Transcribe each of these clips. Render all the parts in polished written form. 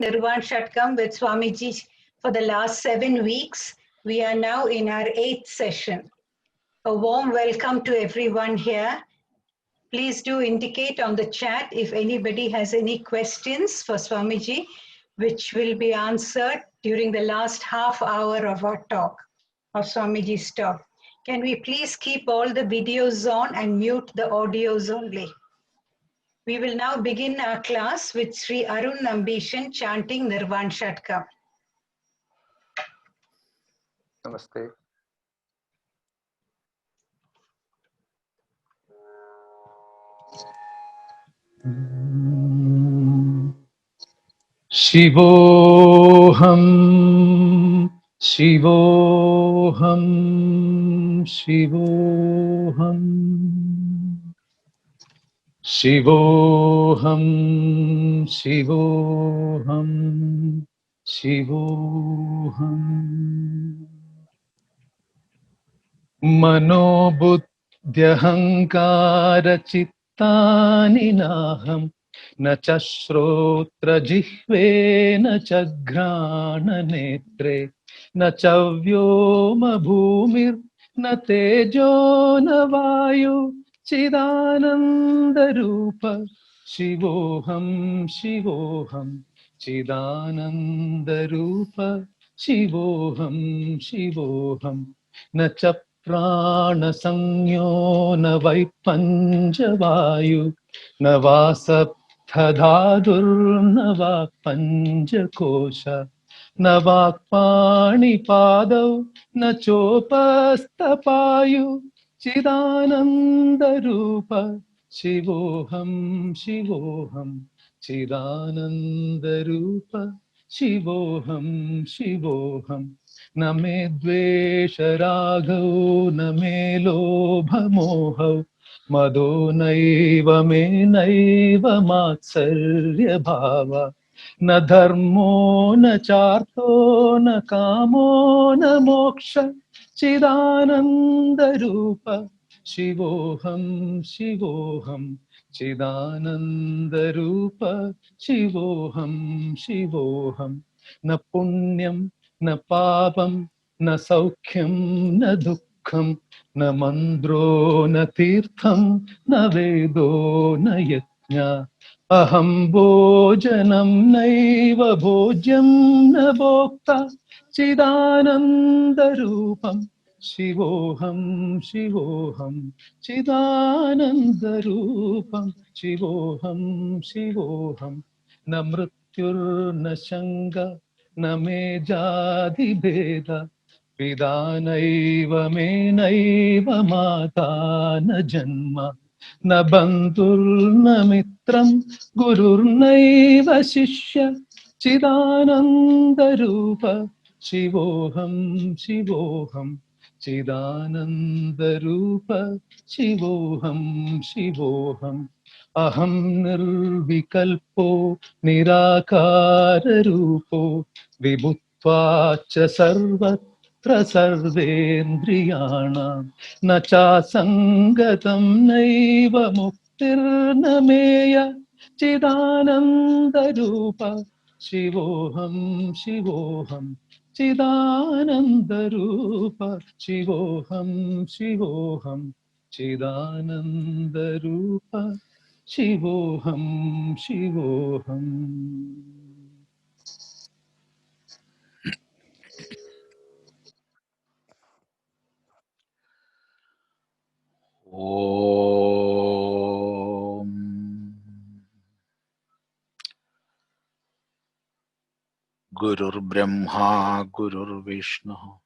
Nirvanashatkam with Swamiji for the last 7 weeks. We are now in our 8th session. A warm welcome to everyone here. Please do indicate on the chat if anybody has any questions for Swamiji, which will be answered during the last half hour of our talk, of Swamiji's talk. Can we please keep all the videos on and mute the audios only? We will now begin our class with Sri Arun Nambishan chanting Nirvanashatkam. Namaste. śivo'ham, śivo'ham, śivo'ham. śivo'ham, śivo'ham, śivo'ham. manobuddhyahaṅkāra cittāni nāhaṃ, na ca śrotrajihve, na ca ghrāṇanetre, na ca vyoma bhūmir, na tejo, na vāyuḥ, cidānandarūpaḥ. śivo'ham, śivo'ham, cidānandarūpaḥ. śivo'ham, śivo'ham, na ca prāṇasaṅjño, na pañcavāyuḥ, na saptadhātur, na pañcakośaḥ, na vākpāṇipādau, na copasthapāyu, cidānandarūpaḥ. śivo'ham, śivo'ham, cidānandarūpaḥ. śivo'ham, śivo'ham, na me dveşarāgau, na me lobhamohau, mado naiva me naiva mātsaryabhāvaḥ, na dharmo na charto na kamo na moksha, cidānandarūpaḥ. śivo'ham, śivo'ham, cidānandarūpaḥ. śivo'ham, śivo'ham, na punyam na papam, na saukyam, na dukkham, na mandro, na tirtham, na vedo, na yajña. aham bhojanam naiva bhojyam, na bhokta, cidānandarūpaḥ. śivo'ham, śivo'ham, cidānandarūpaḥ. śivo'ham, śivo'ham, na mrityur na shanga, na me jadi bheda, pida naiva me naiva mata na janma, na bandhur na mitram, gurur naiva shishya, cidānandarūpaḥ. śivo'ham, śivo'ham, cidānandarūpaḥ. śivo'ham, śivo'ham, aham nirvikalpo nirakārarupo vibhutvacha sarvatra sarvendriyanam, na ca sangatam naiva muktirna meya, cidānandarūpaḥ. śivo'ham, śivo'ham, cidānandarūpaḥ. śivo'ham, śivo'ham, cidānandarūpaḥ. śivo'ham, śivo'ham. Om. Gurur Brahma, Gurur Vishnu,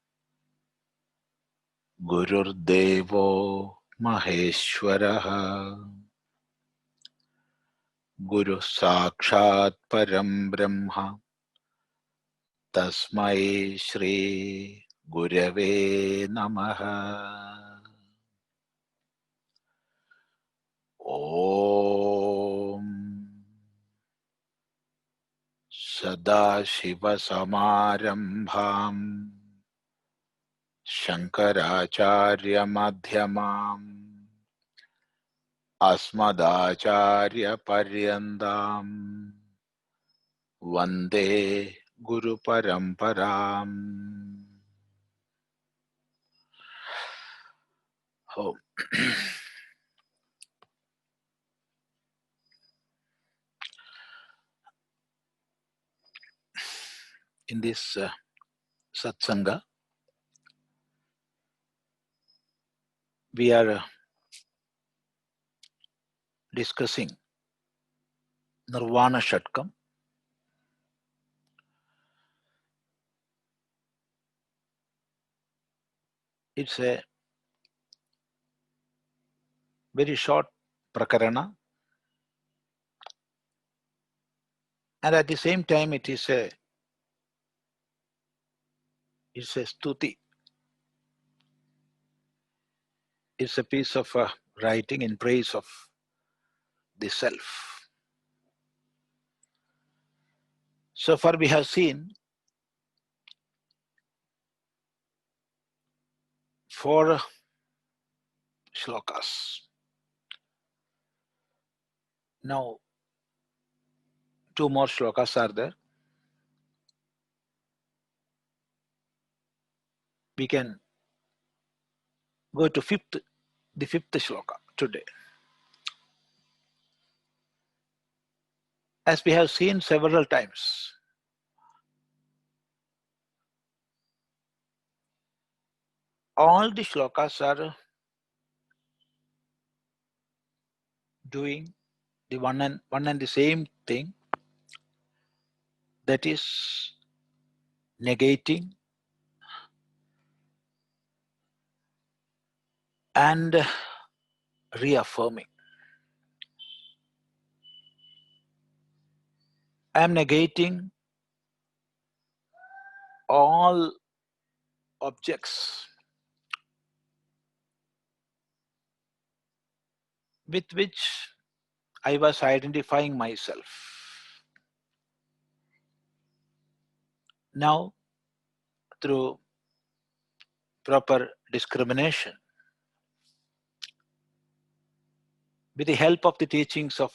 Gurur Devo Maheshwaraha, Guru Sakshat Param Brahma, Tasmai Shri Gurave Namaha. Om Sadashiva Samarambham Shankaracharya Madhyamam Asmadacharya Paryandam Vande Guru Paramparam. Oh. In this satsanga, we are discussing Nirvanashatkam. It's a very short prakarana, and at the same time it's a stuti. It's a piece of writing in praise of the self. So far we have seen 4 shlokas. Now 2 more shlokas are there. We can go to the fifth shloka today. As we have seen several times, all the shlokas are doing the one and the same thing, that is negating and reaffirming. I am negating all objects with which I was identifying myself. Now, through proper discrimination, with the help of the teachings of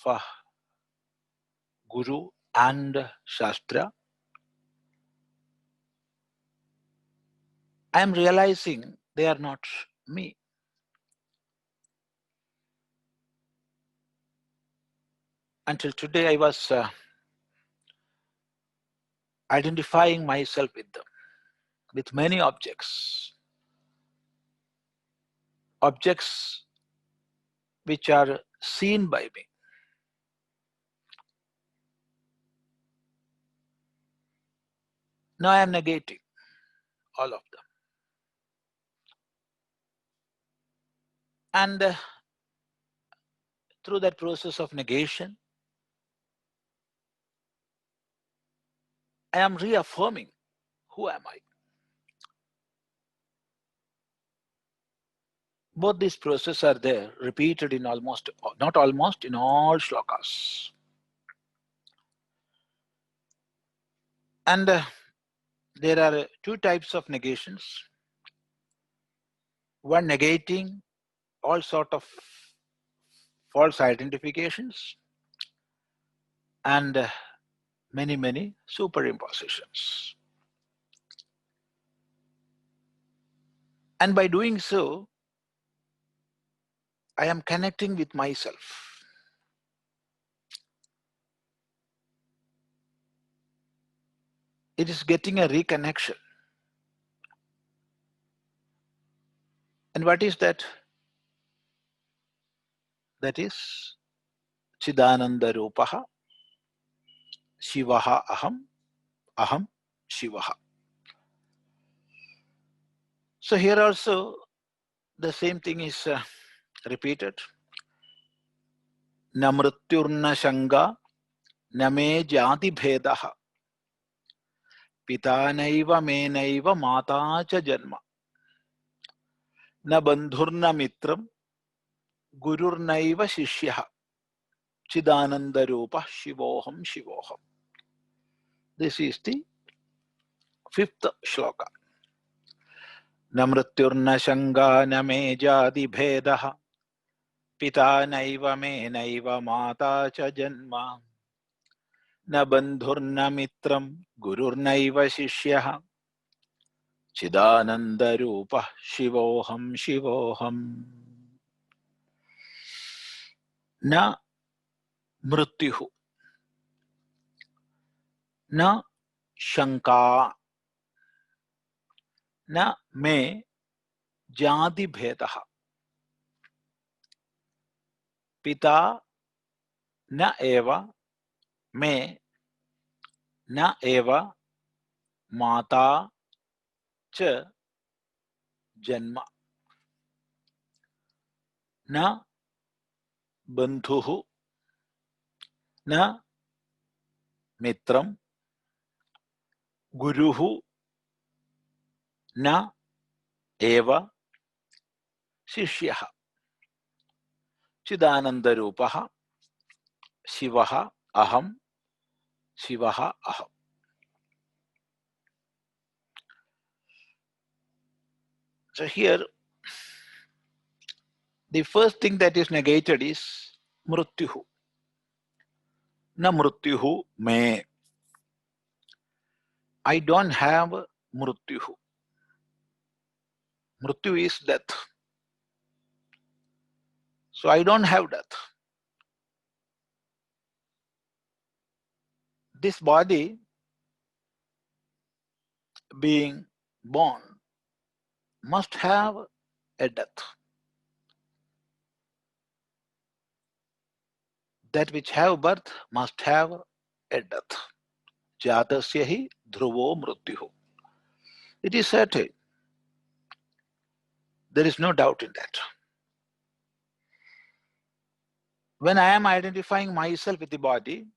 Guru and Shastra, I am realizing they are not me. Until today, I was identifying myself with them, with many objects. Objects which are seen by me. Now I am negating all of them. And through that process of negation, I am reaffirming, who am I? Both these processes are there, repeated in almost, not almost, in all shlokas. And there are 2 types of negations. One negating all sort of false identifications, and many superimpositions. And by doing so, I am connecting with myself. It is getting a reconnection. And what is that? That is cidānandarūpaḥ, śivo'ham, aham, śivo'ham. So here also the same thing is repeated. Na mrityurna shanga, na me jāti bhedaha, pita naiva me naiva mātā ca janma, na bandhurna mitram, gurur naiva shishyaha, cidānandarūpaḥ śivo'ham śivo'ham. This is the 5th shloka. Na mrityurna shanga, na me jāti bhedaha, pita naiva me naiva mātā ca janma, न बन्धुर्न मित्रं गुरुर्नैव शिष्यः चिदानन्दरूपः शिवोऽहं शिवोऽहम् न मृत्युः न शङ्का न मे जातिभेदः पिता न एव मे न एव माता च जन्म न बन्धुः न मित्रं गुरुः न एव शिष्यः चिदानन्दरूपः शिवः अहं शिवः अहम्. So here the first thing that is negated is mrityuhu. Na mrityuhu me. I don't have mrityuhu. Mrityu is death. So I don't have death. This body being born must have a death. That which have birth must have a death. Jatasya hi dhruvo mrityuhu. It is certain. There is no doubt in that. When I am identifying myself with the body,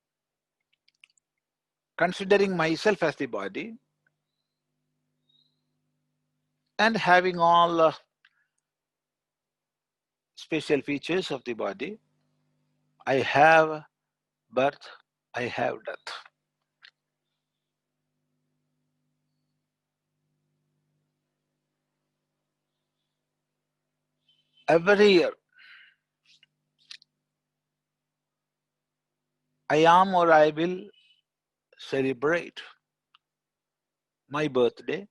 considering myself as the body, and having all special features of the body, I have birth, I have death. Every year, I am or I will celebrate my birthday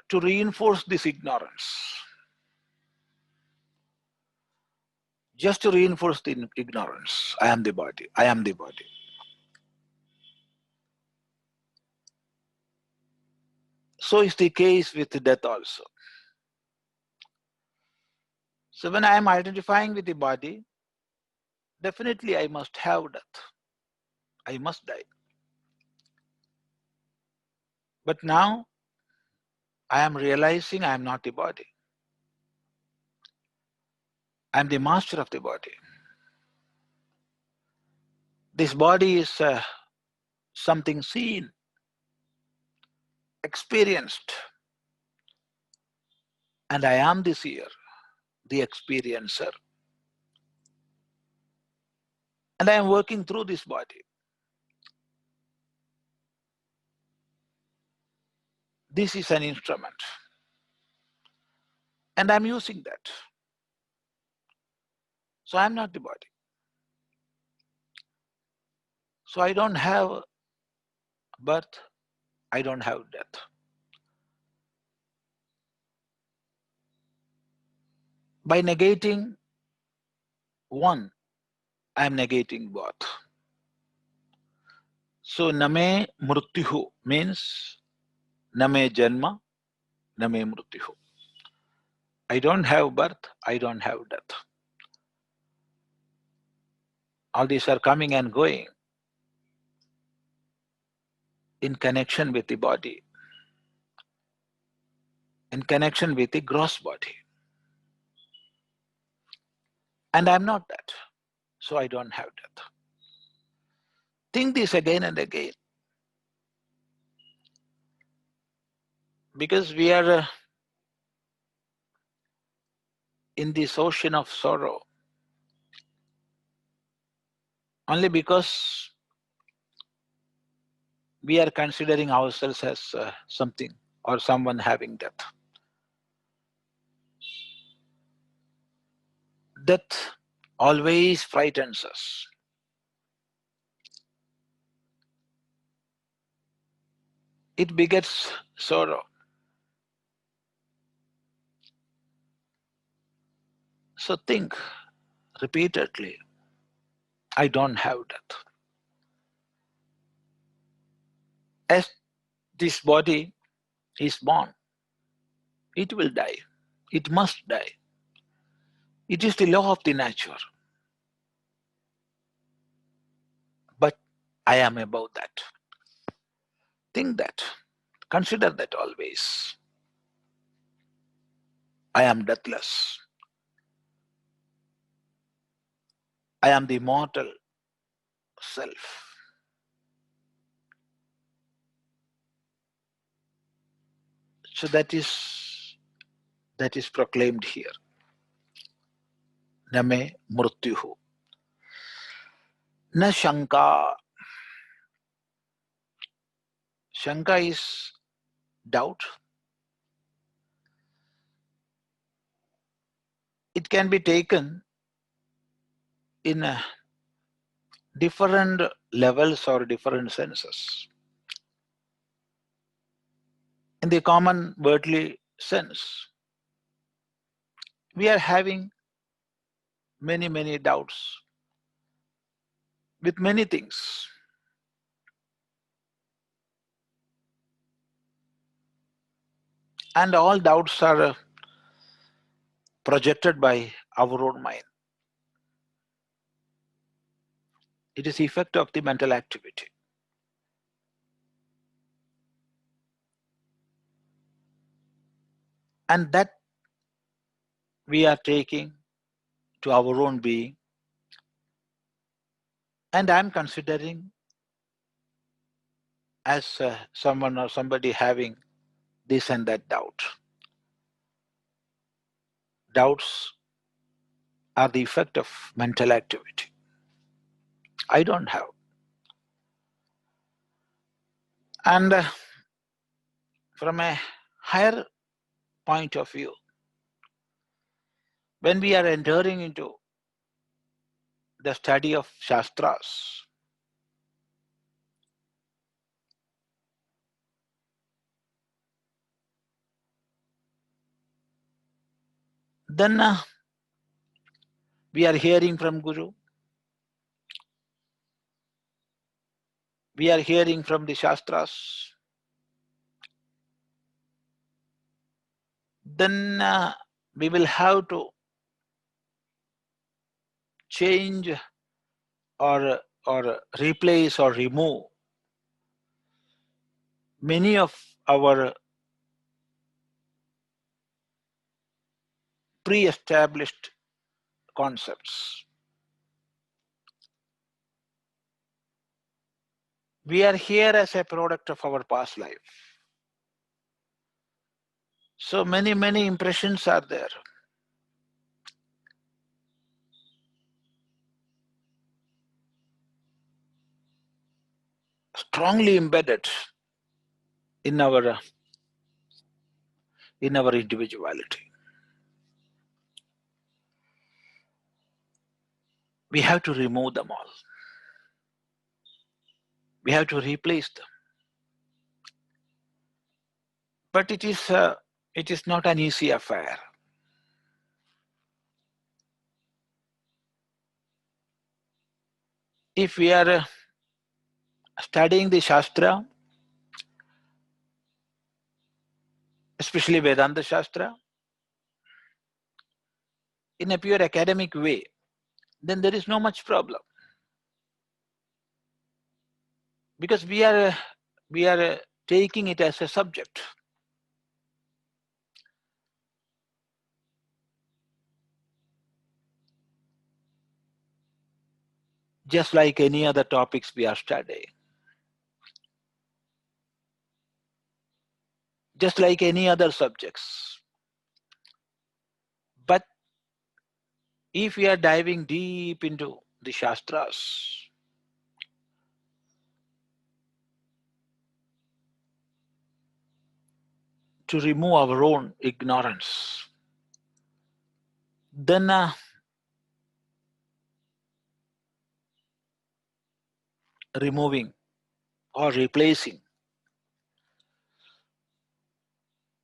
to reinforce this ignorance. Just to reinforce the ignorance. I am the body. I am the body. So is the case with death also. So when I am identifying with the body, definitely I must have death. I must die. But now I am realizing I am not the body. I am the master of the body. This body is something seen, experienced, and I am the seer, the experiencer. And I am working through this body. This is an instrument. And I am using that. So I am not the body. So I don't have birth, I don't have death. By negating one, I am negating both. So name mrityuhu means name janma, name mrityuhu. I don't have birth, I don't have death. All these are coming and going in connection with the body, in connection with the gross body. And I am not that. So I don't have death. Think this again and again. Because we are in this ocean of sorrow only because we are considering ourselves as something or someone having death. Death always frightens us. It begets sorrow. So think repeatedly, I don't have death. As this body is born, it will die. It must die. It is the law of the nature. But I am above that. Think that. Consider that always. I am deathless. I am the immortal self. So that is proclaimed here. Name mrutyuhu. Na shanka. Shanka is doubt. It can be taken in different levels or different senses. In the common worldly sense, we are having many doubts with many things. And all doubts are projected by our own mind. It is the effect of the mental activity. And that we are taking to our own being. And I am considering as someone or somebody having this and that doubt. Doubts are the effect of mental activity. I don't have. And from a higher point of view, when we are entering into the study of Shastras, then we are hearing from Guru, we are hearing from the Shastras, then we will have to change or replace or remove many of our pre-established concepts. We are here as a product of our past life. So many impressions are there. Strongly embedded in our individuality. We have to remove them all. We have to replace them. But it is not an easy affair. If we are studying the Shastra, especially Vedanta Shastra, in a pure academic way, then there is no much problem. Because we are taking it as a subject. Just like any other topics we are studying. Just like any other subjects. But if we are diving deep into the Shastras, to remove our own ignorance, then removing or replacing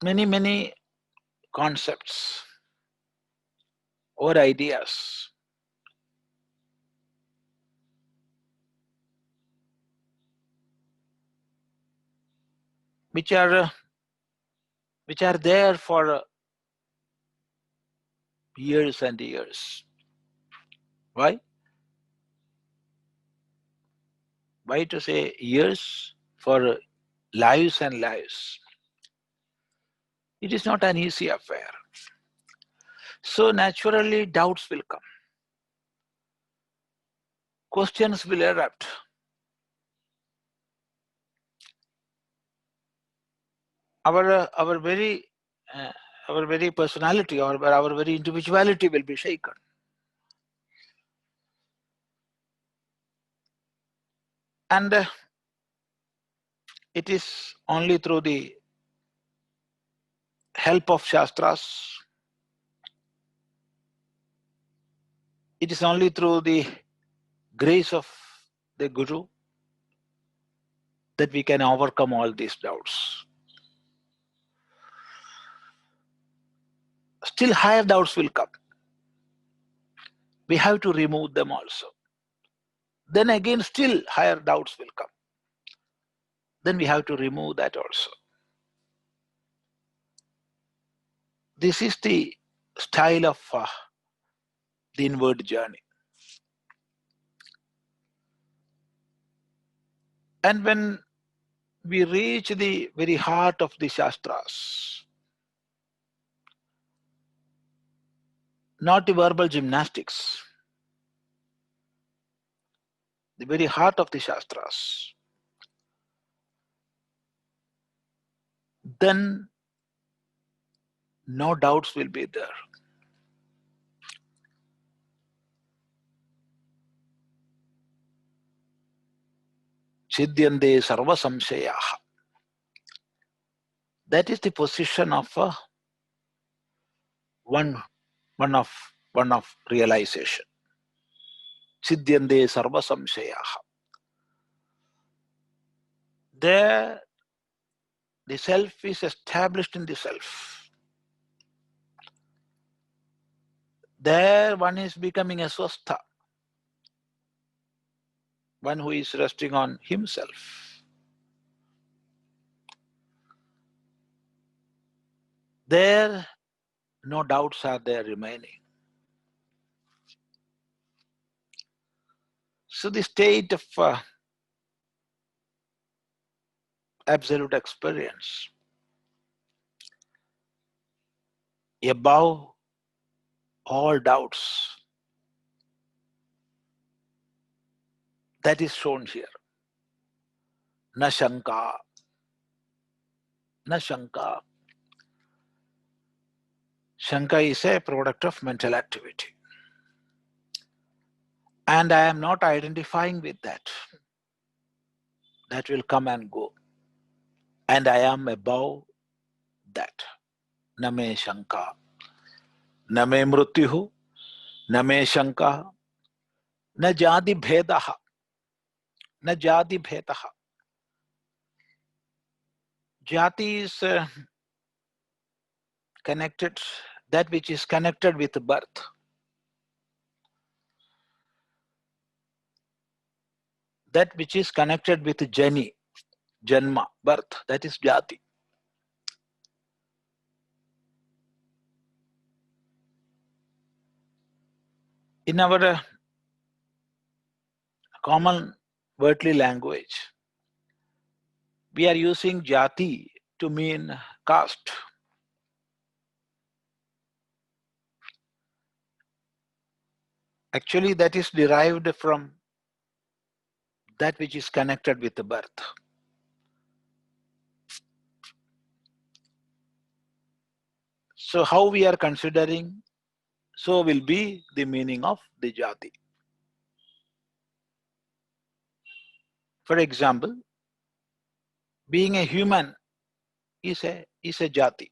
many concepts or ideas which are there for years and years. Why? Why to say years? For lives and lives. It is not an easy affair. So naturally doubts will come. Questions will erupt. Our very personality, our very individuality will be shaken. And it is only through the help of Shastras, it is only through the grace of the Guru that we can overcome all these doubts. Still higher doubts will come. We have to remove them also. Then again still higher doubts will come. Then we have to remove that also. This is the style of the inward journey. And when we reach the very heart of the Shastras, not the verbal gymnastics, the very heart of the Shastras, then no doubts will be there. Chidyante sarva samshayaha. That is the position of one of realization. Chidyante sarva samshayaha. There, the self is established in the self. There, one is becoming a swastha, one who is resting on himself. There, no doubts are there remaining. So the state of absolute experience, above all doubts, that is shown here. Na shanka. Na shanka. Shanka is a product of mental activity. And I am not identifying with that. That will come and go. And I am above that. Na me shanka. Na me mrutyuhu. Na me shanka. Na jadi bhedaha. Na jadi bhedaha. Jati is connected, that which is connected with birth. That which is connected with jani, janma, birth, that is jati. In our common worldly language, we are using jati to mean caste. Actually, that is derived from that which is connected with the birth. So how we are considering, so will be the meaning of the jati. For example, being a human is a jati.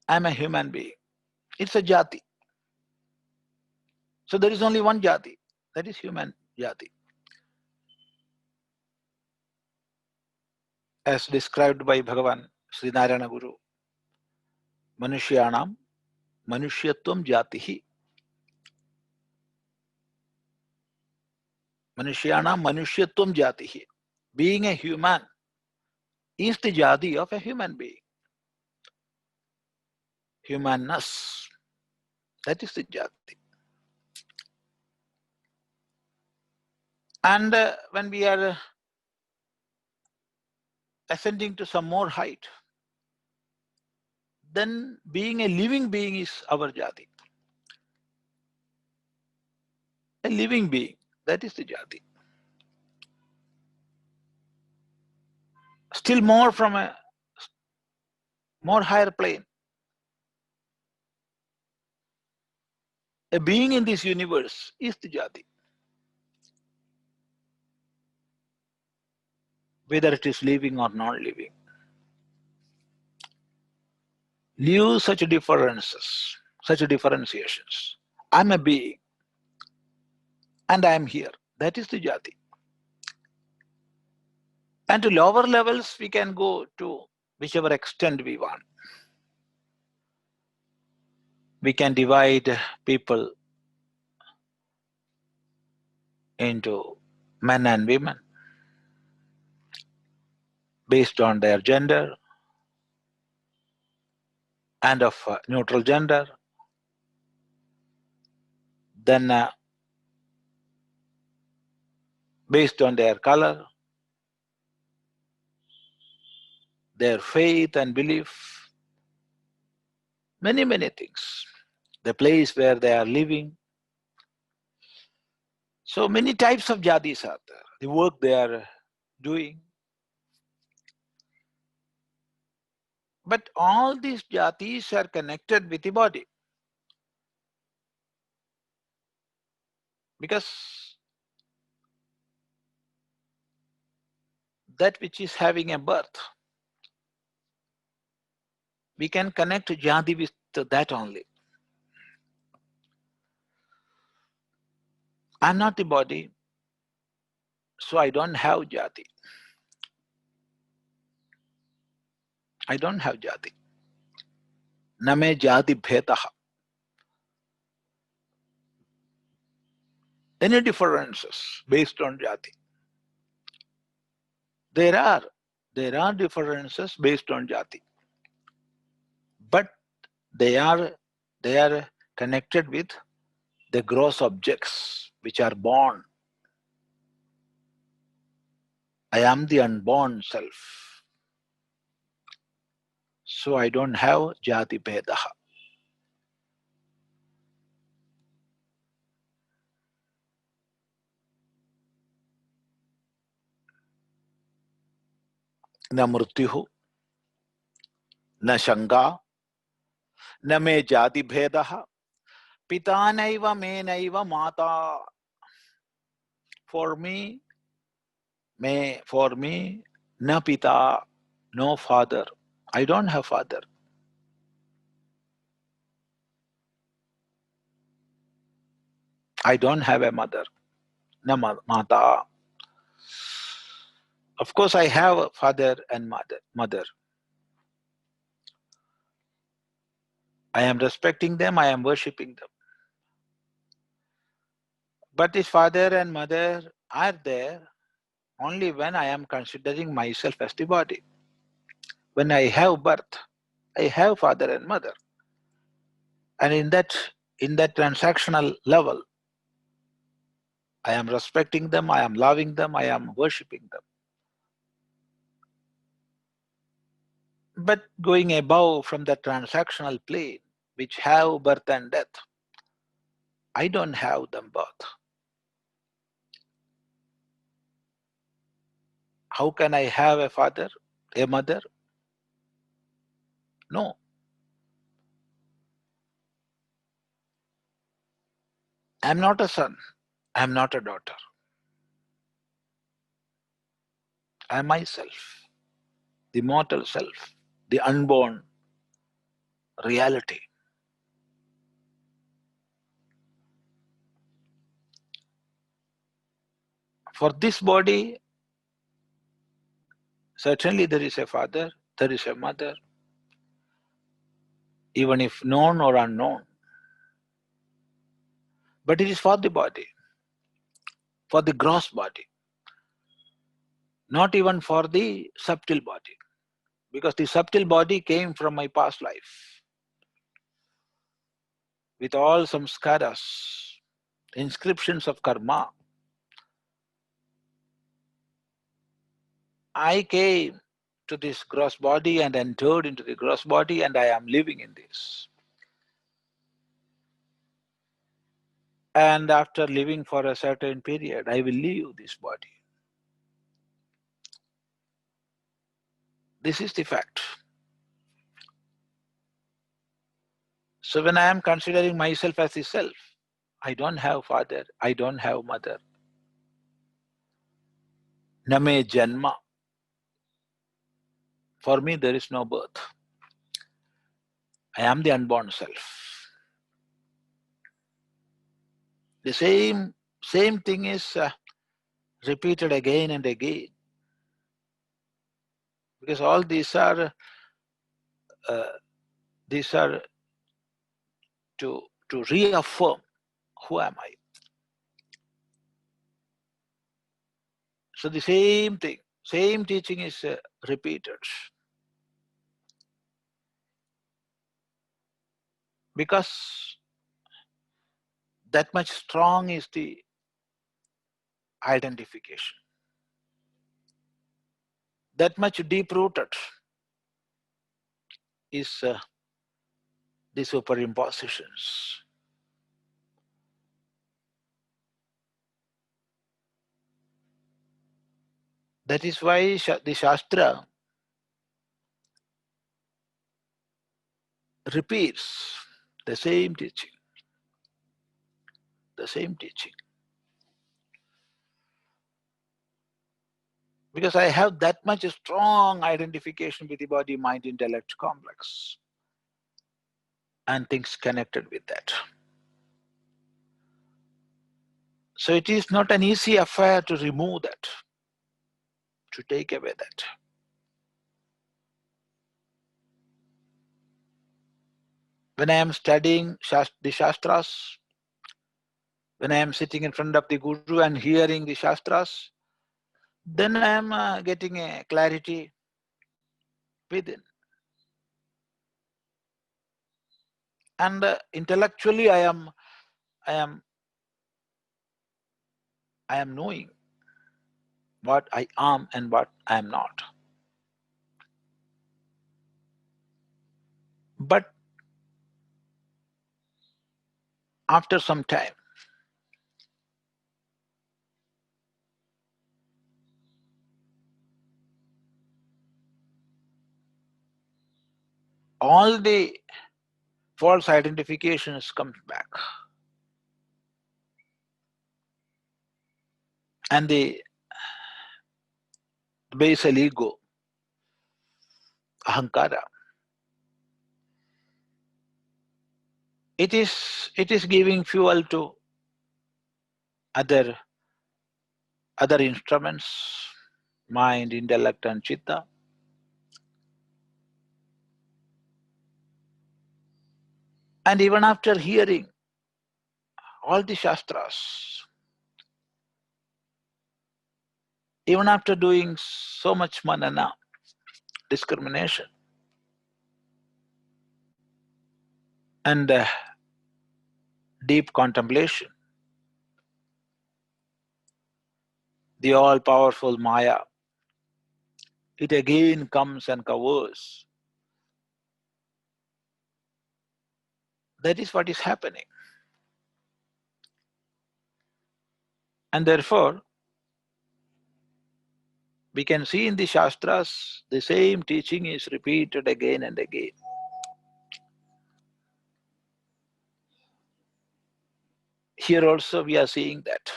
I am a human being. It's a jati. So there is only one jati, that is human jati. As described by Bhagavan Sri Narayana Guru, Manushyanam Manushyatvam Jatihi. Manushyanam Manushyatvam Jatihi. Being a human is the jati of a human being. Humanness, that is the jati. And when we are ascending to some more height, then being a living being is our jati. A living being, that is the jati. Still more from a more higher plane. A being in this universe is the jati. Whether it is living or not living. Leave such differences, such differentiations. I'm a being and I am here. That is the jati. And to lower levels, we can go to whichever extent we want. We can divide people into men and women based on their gender and of neutral gender. Then based on their color, their faith and belief, many, many things. The place where they are living. So many types of jatis are there. The work they are doing. But all these jatis are connected with the body. Because that which is having a birth, we can connect jati with that only. I'm not the body, so I don't have jati. I don't have jati. Name jati bhetaha. Any differences based on jati? There are differences based on jati. But they are connected with the gross objects which are born. I am the unborn self. So I don't have jati bhedaha. Na mrutyuhu, na shanga, na me jati bhedaha, pita naiva me naiva mata. For me, na pita, no father. I don't have father. I don't have a mother. Na mata. Of course, I have a father and mother. I am respecting them, I am worshipping them. But this father and mother are there only when I am considering myself as the body. When I have birth, I have father and mother. And in that transactional level, I am respecting them, I am loving them, I am worshipping them. But going above from the transactional plane, which have birth and death, I don't have them both. How can I have a father, a mother? No. I am not a son, I am not a daughter. I am myself, the mortal self, the unborn reality. For this body, certainly there is a father, there is a mother, even if known or unknown. But it is for the body, for the gross body, not even for the subtle body. Because the subtle body came from my past life, with all samskaras, inscriptions of karma. I came to this gross body and entered into the gross body, and I am living in this. And after living for a certain period, I will leave this body. This is the fact. So when I am considering myself as the self, I don't have father, I don't have mother. Name janma. For me, there is no birth. I am the unborn self. The same thing is repeated again and again. Because all these are to reaffirm who am I. So the same thing, same teaching is repeated. Because that much strong is the identification. That much deep-rooted is the superimpositions. That is why the Shastra repeats the same teaching. The same teaching. Because I have that much strong identification with the body-mind-intellect complex and things connected with that. So it is not an easy affair to remove that, to take away that. When I am studying the Shastras, when I am sitting in front of the Guru and hearing the Shastras, then I am getting a clarity within. And intellectually I am knowing what I am and what I am not. But after some time, all the false identifications come back. And the basal ego, ahaṅkāra, it is giving fuel to other instruments, mind, intellect and citta. And even after hearing all the Shastras, even after doing so much manana, discrimination, and deep contemplation, the all-powerful Maya, it again comes and covers. That is what is happening. And therefore, we can see in the Shastras, the same teaching is repeated again and again. Here also we are seeing that.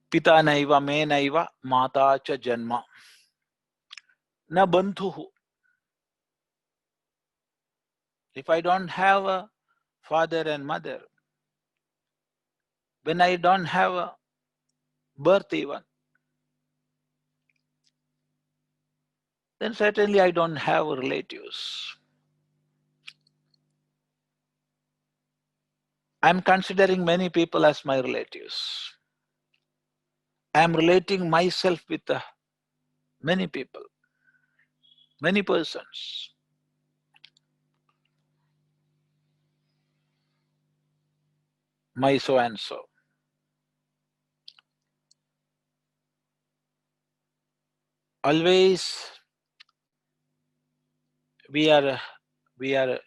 Pita naiva, me naiva, mata cha janma. Na bandhuhu. If I don't have a father and mother, when I don't have birth even, then certainly I don't have relatives. I'm considering many people as my relatives. I'm relating myself with many people, many persons. My so and so. Always we are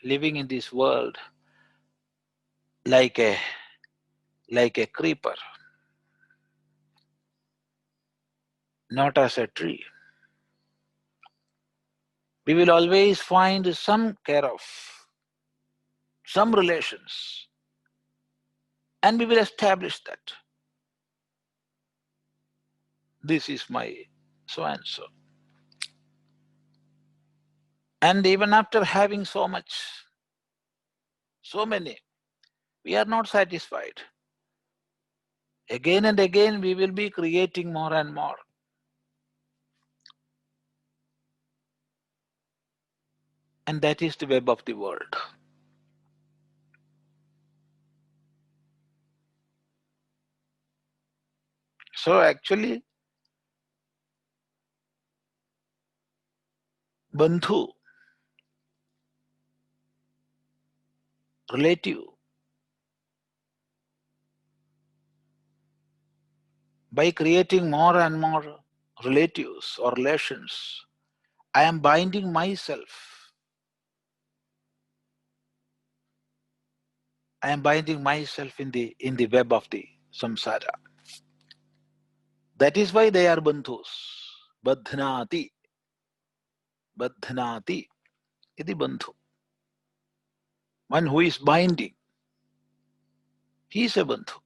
living in this world like a creeper, not as a tree. We will always find some care of, some relations, and we will establish that this is my so and so. And even after having so much, so many, we are not satisfied. Again and again we will be creating more and more. And that is the web of the world. So actually, bandhu, relative, by creating more and more relatives or relations, I am binding myself. I am binding myself in the web of the samsara. That is why they are bandhus. Badhnati. Badhnati. Iti bandhu. One who is binding, he is a bandhu.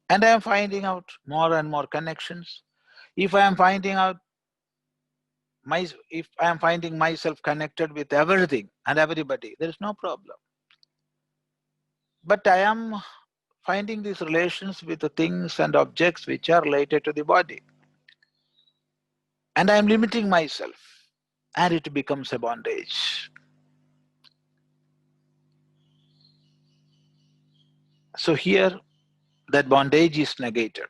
And I am finding out more and more connections. If I am finding myself connected with everything and everybody, there is no problem. But I am finding these relations with the things and objects which are related to the body. And I am limiting myself, and it becomes a bondage. So here, that bondage is negated.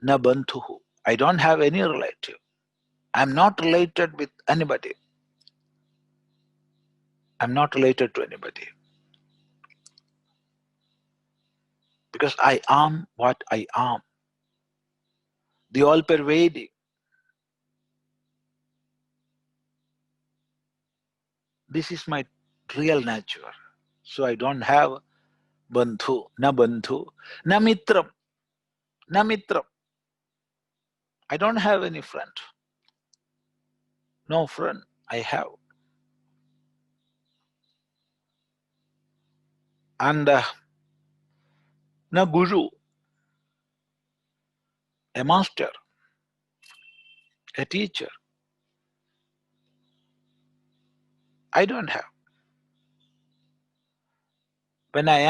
Na bandhuhu. I don't have any relative. I am not related with anybody. I am not related to anybody. Because I am what I am. The all-pervading. This is my real nature. So I don't have bandhu, na mitram, na mitram. I don't have any friend. No friend I have. And na guru, a master, a teacher. I don't have. When I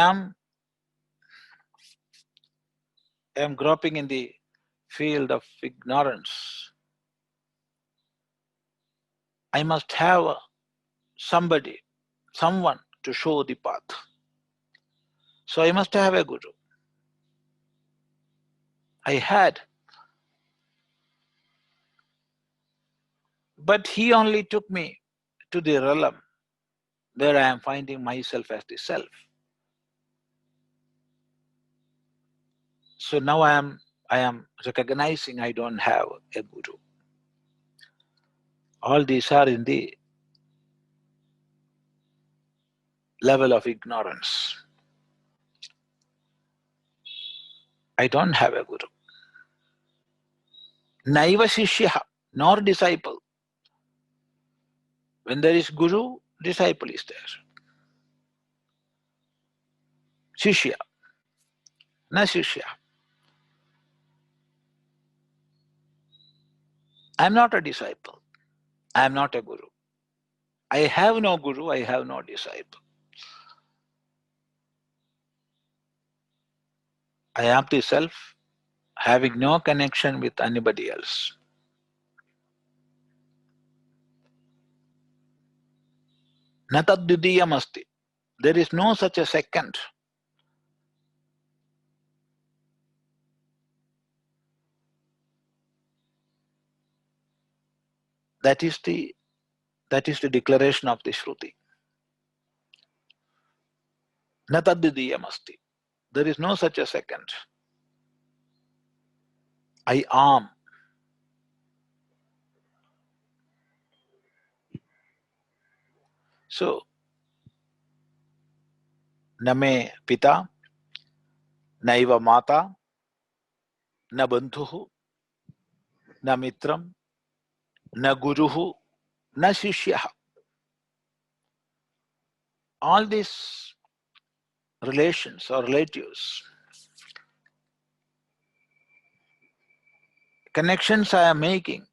am groping in the field of ignorance, I must have somebody, someone to show the path. So I must have a guru. I had. But he only took me to the realm where I am finding myself as the self. So now I am recognizing I don't have a guru. All these are in the level of ignorance. I don't have a guru. Naiva śivo'ham, nor disciple. When there is guru, disciple is there. Shishya, na shishya. I am not a disciple. I am not a guru. I have no guru, I have no disciple. I am the self, having no connection with anybody else. Na taddvitiyam asti. There is no such a second. That is the declaration of the Shruti. Na taddvitiyam asti. There is no such a second. I am. So, na me pita, naiva mata, na bandhuhu, na mitram, na guruhu, na shishyaha. All these relations or relatives, connections I am making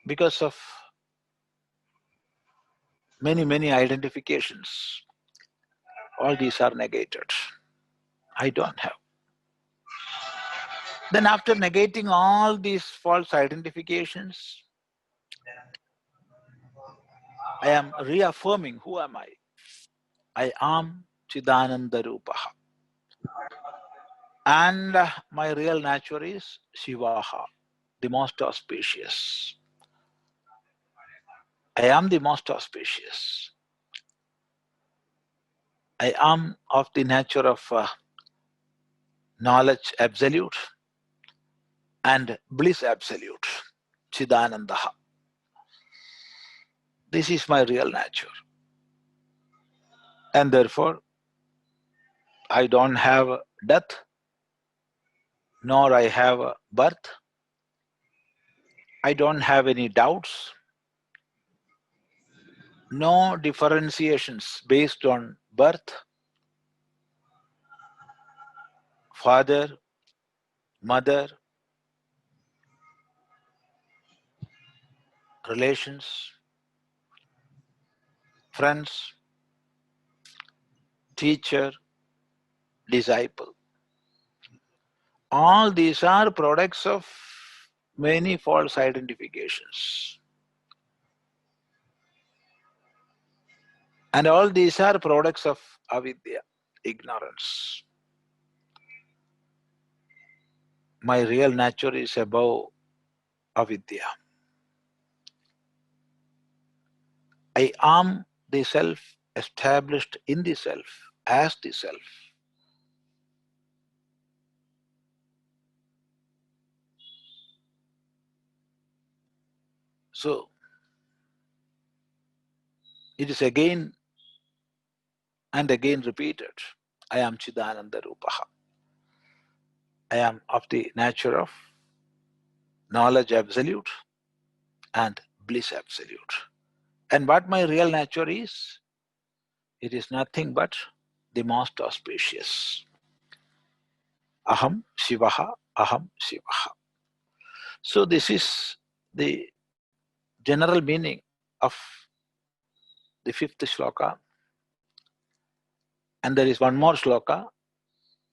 because of many identifications. All these are negated. I don't have. Then after negating all these false identifications, I am reaffirming who am I. I am cidānandarūpaḥ. And my real nature is śivo'ham, the most auspicious. I am the most auspicious. I am of the nature of knowledge absolute and bliss absolute, cidānandarūpaḥ. This is my real nature. And therefore, I don't have death, nor I have birth. I don't have any doubts, no differentiations based on birth, father, mother, relations, friends, teacher, disciple. All these are products of many false identifications. And all these are products of avidya, ignorance. My real nature is above avidya. I am the self established in the self, as the self. So, it is again and again repeated. I am cidānandarūpaḥ. I am of the nature of knowledge absolute and bliss absolute. And what my real nature is, it is nothing but the most auspicious. Aham śivaha, aham śivaha. So this is the general meaning of the fifth shloka. And there is one more shloka.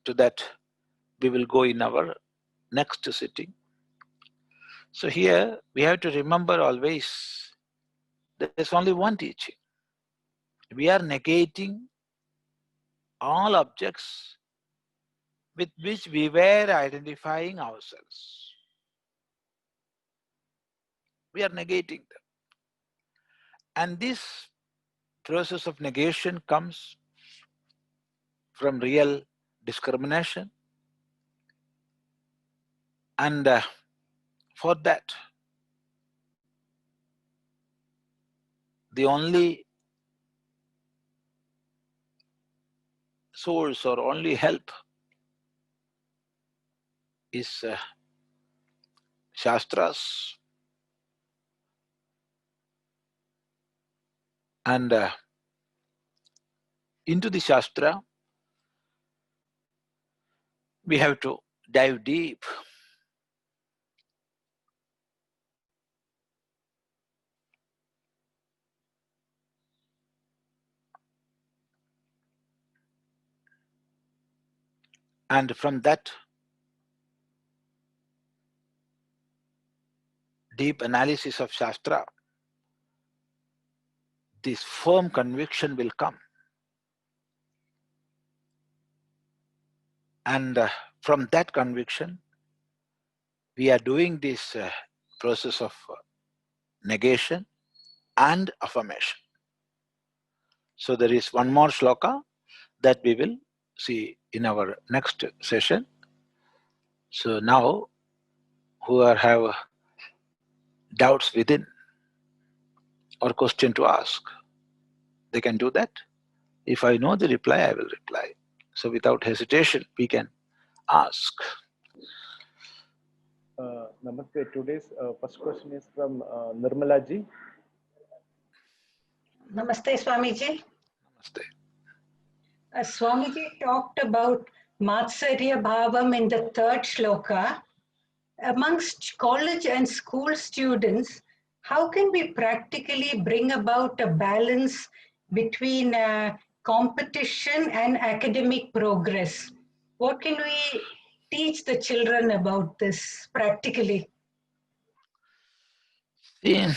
To that we will go in our next sitting. So here we have to remember always there is only one teaching. We are negating all objects with which we were identifying ourselves. We are negating them. And this process of negation comes from real discrimination. And for that, the only source or only help is Shastras. And into the Shastra, we have to dive deep. And from that deep analysis of Shastra, this firm conviction will come. And from that conviction, we are doing this process of negation and affirmation. So there is one more shloka that we will see in our next session. So now, who have doubts within or question to ask, they can do that. If I know the reply, I will reply. So without hesitation, we can ask. Namaste. Today's first question is from Nirmala ji. Namaste, Swamiji. Namaste. Swamiji talked about mātsaryabhāvaḥ in the third shloka. Amongst college and school students, how can we practically bring about a balance between competition and academic progress? What can we teach the children about this practically? In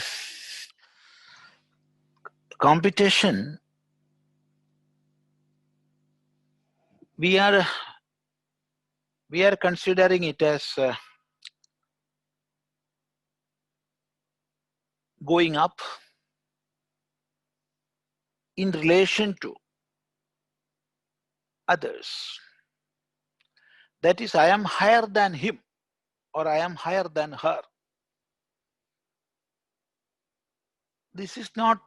competition, we are considering it as going up in relation to others. That is, I am higher than him or I am higher than her. This is not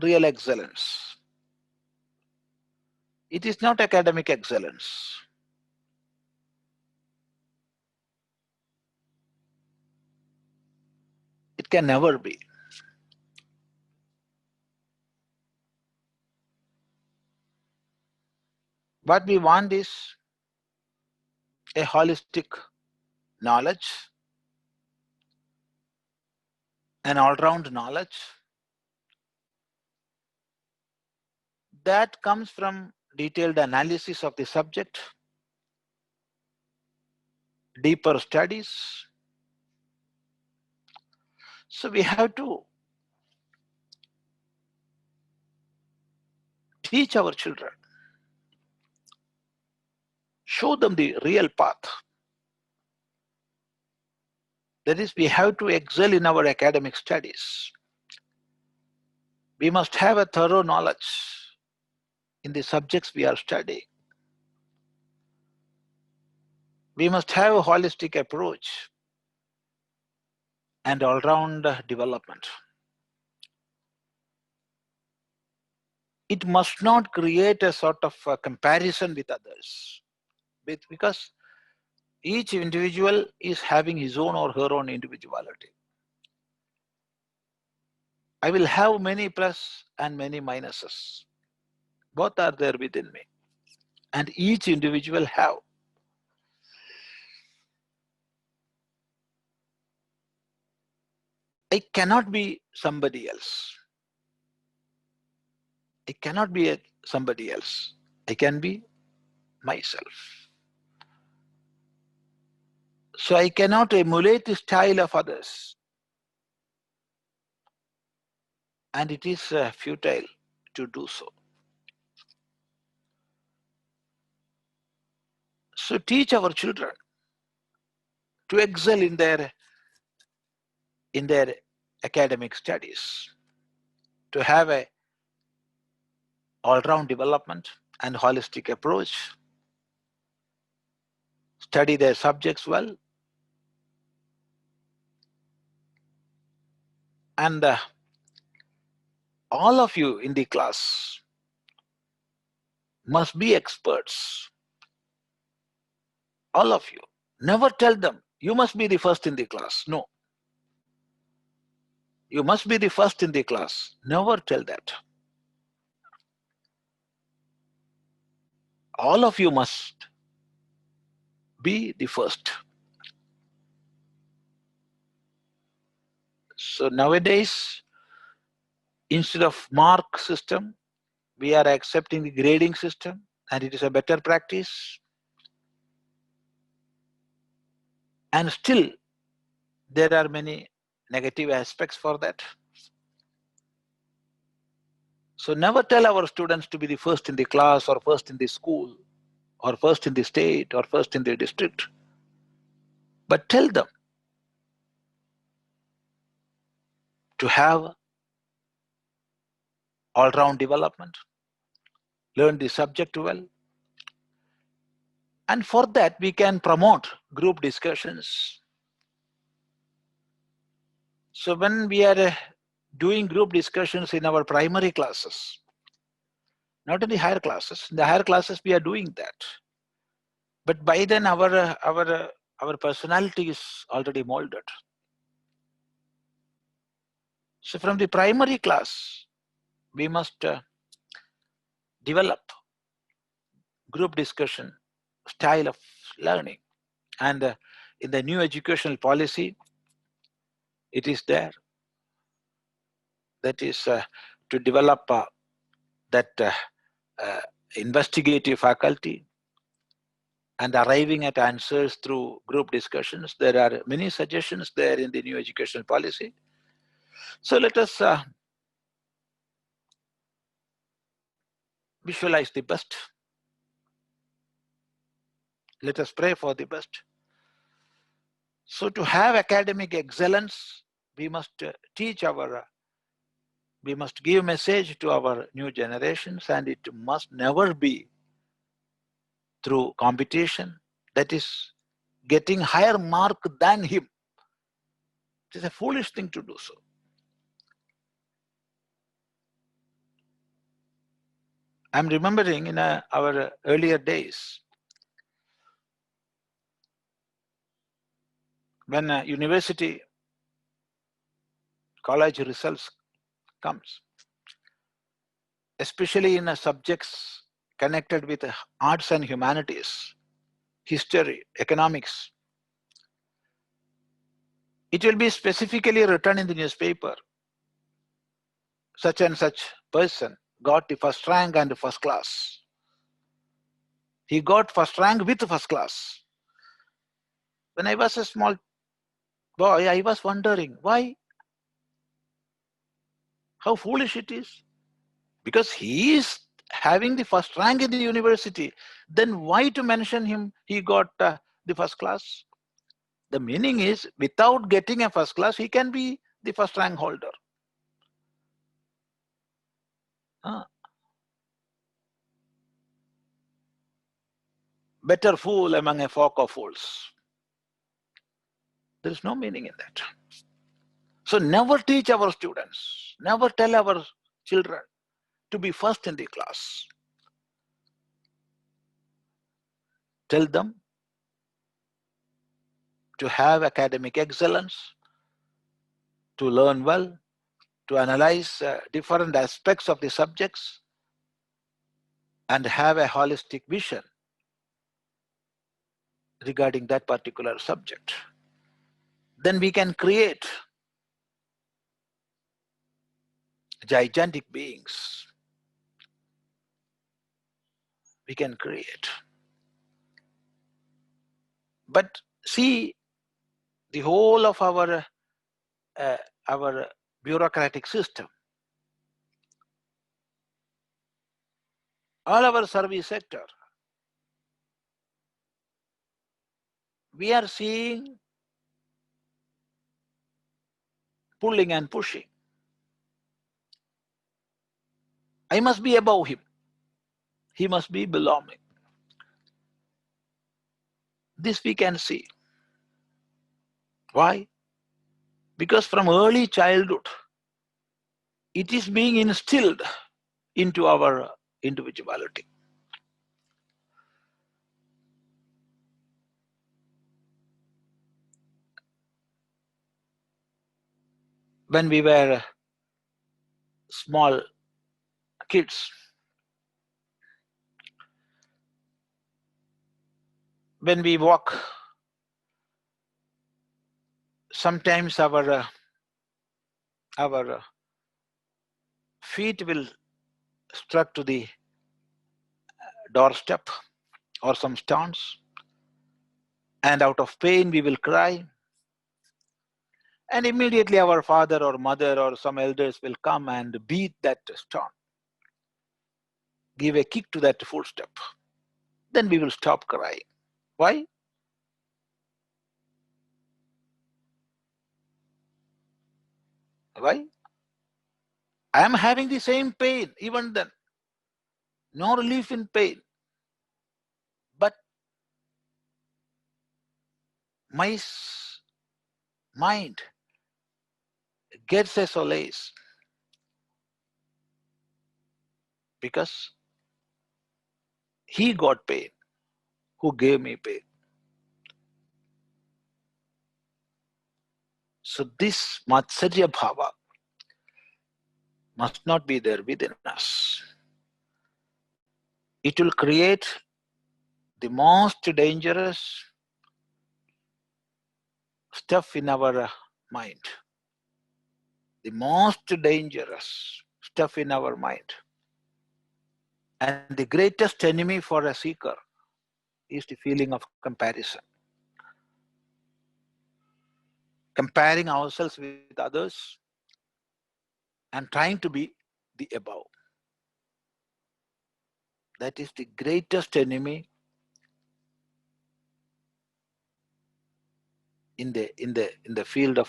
real excellence. It is not academic excellence. It can never be. What we want is a holistic knowledge, an all-round knowledge that comes from detailed analysis of the subject, deeper studies. So we have to teach our children, show them the real path. That is, we have to excel in our academic studies. We must have a thorough knowledge in the subjects we are studying. We must have a holistic approach and all-round development. It must not create a sort of a comparison with others, because each individual is having his own or her own individuality. I will have many plus and many minuses. Both are there within me. And each individual have. I cannot be somebody else. I cannot be somebody else. I can be myself. So I cannot emulate the style of others. And it is futile to do so. So teach our children to excel in their academic studies, to have a all-round development and holistic approach, study their subjects well, and all of you in the class must be experts. All of you. Never tell them, you must be the first in the class. No. You must be the first in the class. Never tell that. All of you must be the first. So nowadays, instead of mark system, we are accepting the grading system, and it is a better practice. And still, there are many negative aspects for that. So never tell our students to be the first in the class or first in the school or first in the state or first in the district. But tell them to have all-round development, learn the subject well. And for that, we can promote group discussions. So when we are doing group discussions in our primary classes, not in the higher classes, in the higher classes we are doing that. But by then our personality is already molded. So from the primary class, we must develop group discussion style of learning. And in the new educational policy, it is there. That is to develop that investigative faculty and arriving at answers through group discussions. There are many suggestions there in the new educational policy. So let us visualize the best. Let us pray for the best. So to have academic excellence, we must we must give message to our new generations, and it must never be through competition, that is getting higher mark than him. It is a foolish thing to do so. I'm remembering in our earlier days, when university college results comes, especially in subjects connected with arts and humanities, history, economics, it will be specifically written in the newspaper, such and such person got the first rank and first class. He got first rank with first class. When I was a small boy, I was wondering why, how foolish it is. Because he is having the first rank in the university, then why to mention him, he got the first class? The meaning is, without getting a first class, he can be the first rank holder. Better fool among a flock of fools. There is no meaning in that. So never teach our students, never tell our children to be first in the class. Tell them to have academic excellence, to learn well, to analyze different aspects of the subjects, and have a holistic vision regarding that particular subject. Then we can create gigantic beings. We can create. But see, the whole of our bureaucratic system, all our service sector, we are seeing pulling and pushing. I must be above him. He must be below me. This we can see. Why? Because from early childhood, it is being instilled into our individuality. When we were small kids, when we walk, sometimes our feet will struck to the doorstep or some stones. and out of pain we will cry. And immediately our father or mother or some elders will come and beat that stone. Give a kick to that footstep. Then we will stop crying. Why? Why? I am having the same pain even then. No relief in pain. But my mind gets a solace because he got pain who gave me pain. So this mātsaryabhāvaḥ must not be there within us. It will create the most dangerous stuff in our mind. The most dangerous stuff in our mind. And the greatest enemy for a seeker is the feeling of comparison. Comparing ourselves with others and trying to be the above. That is the greatest enemy in the field of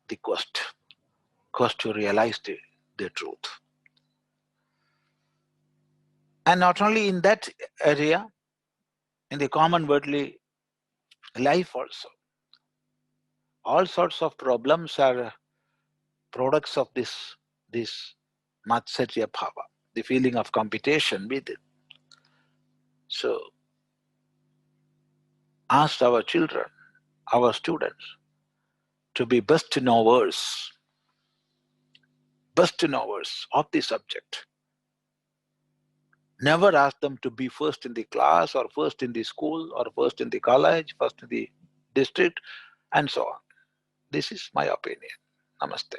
the quest to realize the truth. And not only in that area, in the common worldly life also. All sorts of problems are products of this mātsaryabhāvaḥ, the feeling of competition with it. So ask our children, our students, to be best knowers of the subject. Never ask them to be first in the class or first in the school or first in the college, first in the district, and so on. This is my opinion. Namaste.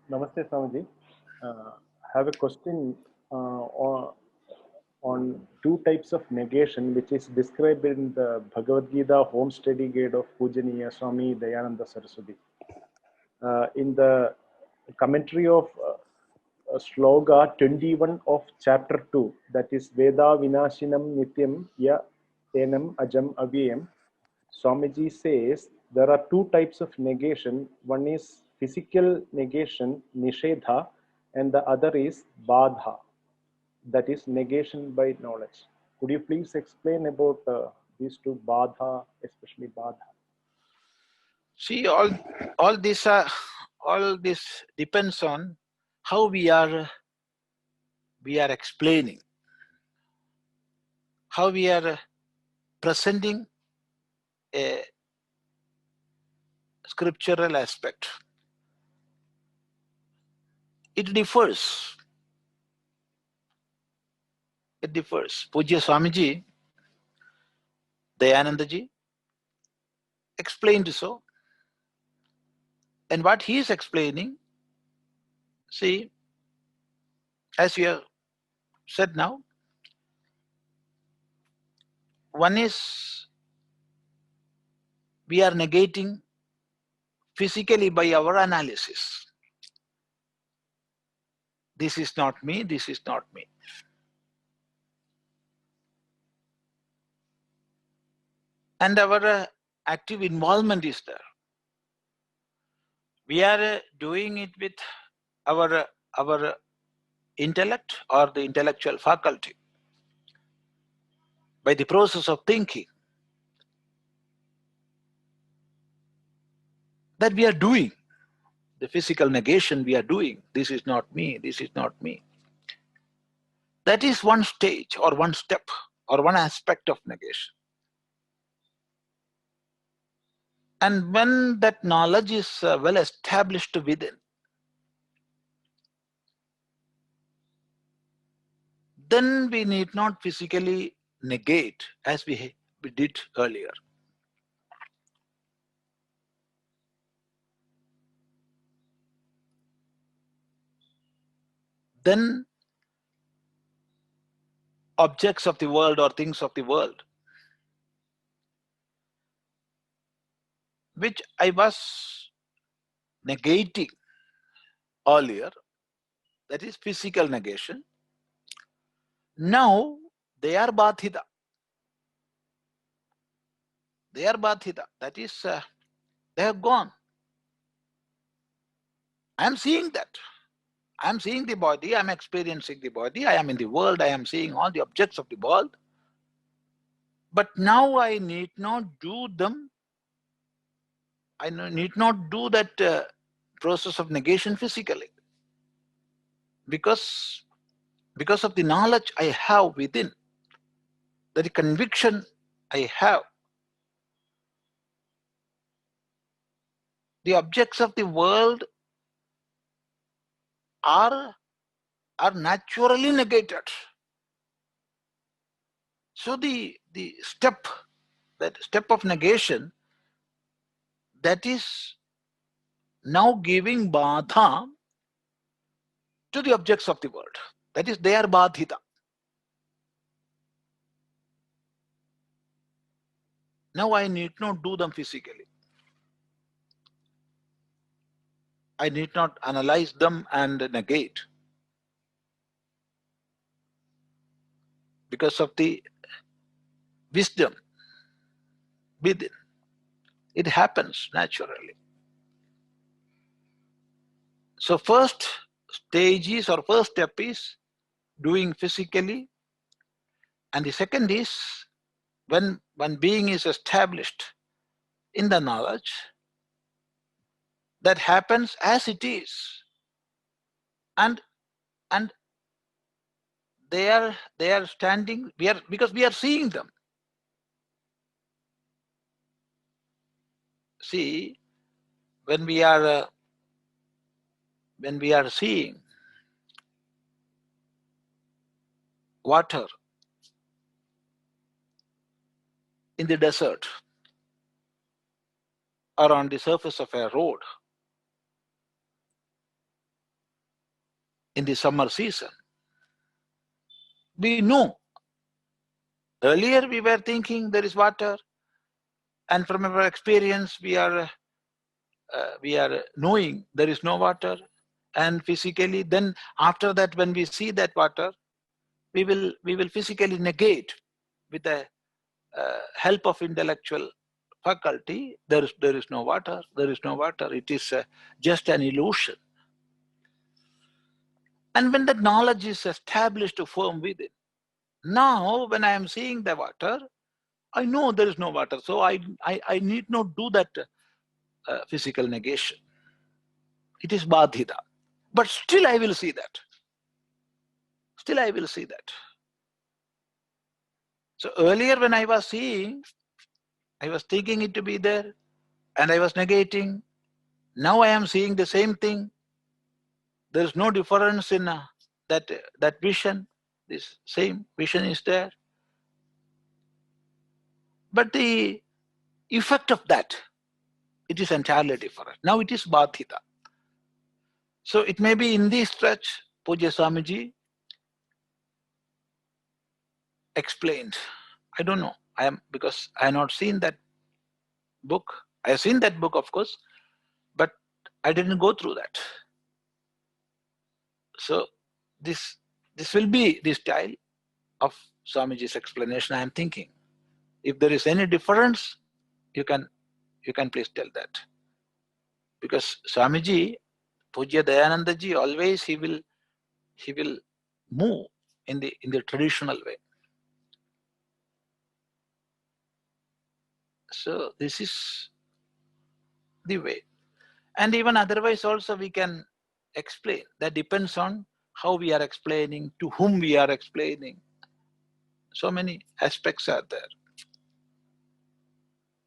Namaste, Swamiji. I have a question on two types of negation which is described in the Bhagavad Gita Home Study Guide of Pujaniya Swami Dayananda Saraswati. In the commentary of Shloka 21 of chapter 2, that is Veda Vinashinam Nityam Ya Enam Ajam Avyayam, Swamiji says there are two types of negation. One is physical negation, nishedha, and the other is badha, that is negation by knowledge. Could you please explain about these two, badha, especially badha? See, all this depends on how we are explaining, how we are presenting a scriptural aspect. It differs. It differs. Pujya Swamiji, Dayanandaji, explained so. And what he is explaining, see, as we have said now, one is we are negating physically by our analysis. This is not me, this is not me. And our active involvement is there. We are doing it with our intellect or the intellectual faculty by the process of thinking that we are doing. The physical negation we are doing. This is not me, this is not me. That is one stage or one step or one aspect of negation. And when that knowledge is well established within, then we need not physically negate as we did earlier. Then objects of the world or things of the world, which I was negating earlier, that is physical negation. Now they are bādhita. They are bādhita. That is, they have gone. I am seeing that. I am seeing the body, I am experiencing the body, I am in the world, I am seeing all the objects of the world. But now I need not do them. I need not do that process of negation physically. Because of the knowledge I have within, the conviction I have. The objects of the world are naturally negated. So the step of negation, that is now giving bādha to the objects of the world. That is, they are bādhita. Now I need not do them physically. I need not analyze them and negate. Because of the wisdom within, it happens naturally. So first stage is, or first step is doing physically, and the second is when being is established in the knowledge, that happens as it is, and they are standing. Because we are seeing them. See, when we are seeing water in the desert or on the surface of a road in the summer season, we know. Earlier we were thinking there is water, and from our experience we are knowing there is no water, and physically then after that when we see that water, we will physically negate with the help of intellectual faculty. There is no water. There is no water. It is just an illusion. And when that knowledge is established to firm within, now when I am seeing the water, I know there is no water. So I need not do that physical negation. It is bādhita. But still I will see that. Still I will see that. So earlier when I was seeing, I was thinking it to be there and I was negating. Now I am seeing the same thing. There is no difference in that vision. This same vision is there. But the effect of that, it is entirely different. Now it is bādhita. So it may be in this stretch, Pujya Swamiji explained. I don't know. Because I have not seen that book. I have seen that book, of course, but I didn't go through that. So this will be the style of Swamiji's explanation, I am thinking. If there is any difference, you can please tell that. Because Swamiji, Pujya Dayanandaji, always he will move in the traditional way. So this is the way. And even otherwise also we can explain. That depends on how we are explaining, to whom we are explaining. So many aspects are there.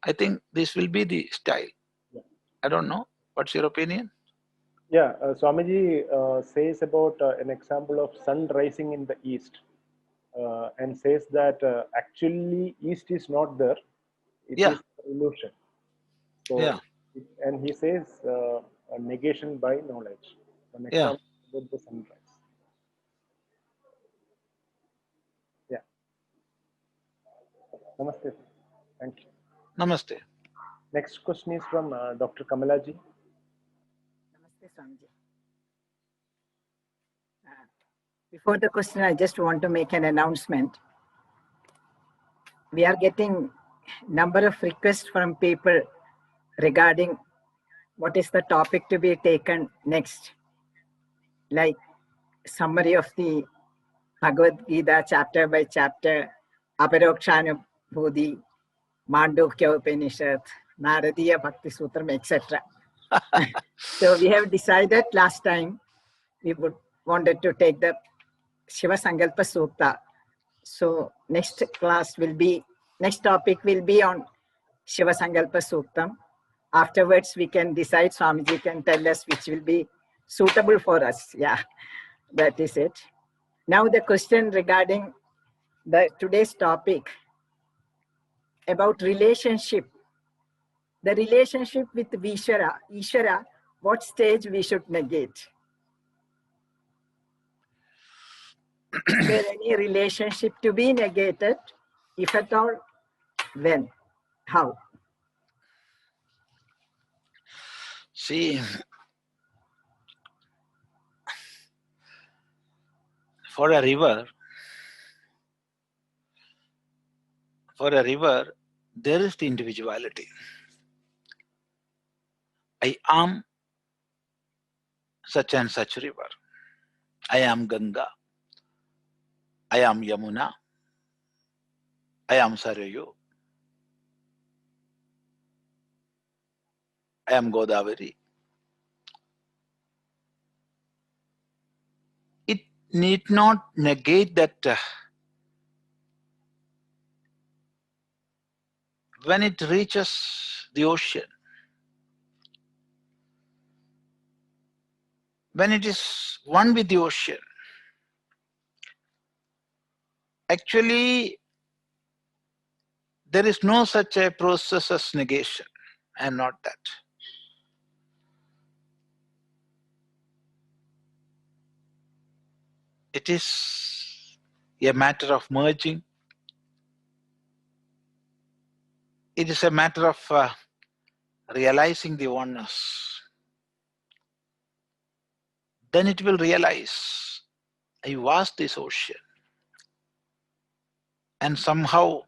I think this will be the style. Yeah. I don't know. What's your opinion? Yeah, Swamiji says about an example of sun rising in the east and says that actually east is not there. It is illusion. So, and he says a negation by knowledge. An example about the sunrise. Yeah. Namaste. Thank you. Namaste. Next question is from Dr. Kamalaji. Namaste, Swamiji. Before the question, I just want to make an announcement. We are getting number of requests from people regarding what is the topic to be taken next, like summary of the Bhagavad Gita chapter by chapter, Aparokshanubhuti, Mandukya Upanishad, Naradiya Bhakti Sutram, etc. So we have decided last time we wanted to take the Shiva Sankalpa Sukta. So next topic will be on Shiva Sankalpa Suktam. Afterwards, we can decide, Swamiji can tell us which will be suitable for us. Yeah, that is it. Now the question regarding today's topic about relationship. The relationship with Ishvara, what stage we should negate? Is there any relationship to be negated? If at all, when? How? See, for a river, there is the individuality. I am such and such river. I am Ganga. I am Yamuna. I am Sarayu. I am Godavari. It need not negate that when it reaches the ocean, when it is one with the ocean, actually there is no such a process as negation. I am not that. It is a matter of merging. It is a matter of realizing the oneness. Then it will realize, I was this ocean. And somehow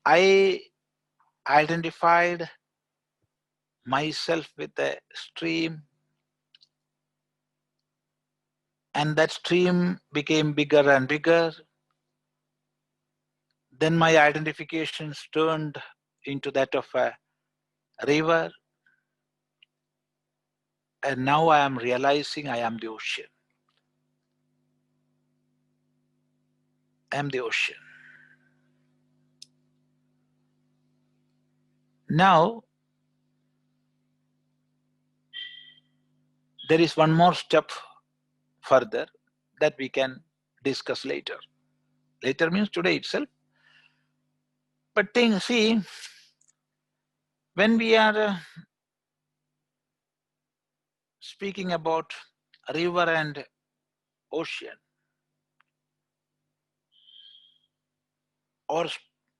I identified myself with a stream, and that stream became bigger and bigger. Then my identifications turned into that of a river, and now I am realizing I am the ocean. I am the ocean. Now, there is one more step further that we can discuss later. Later means today itself. But see, when we are speaking about river and ocean, or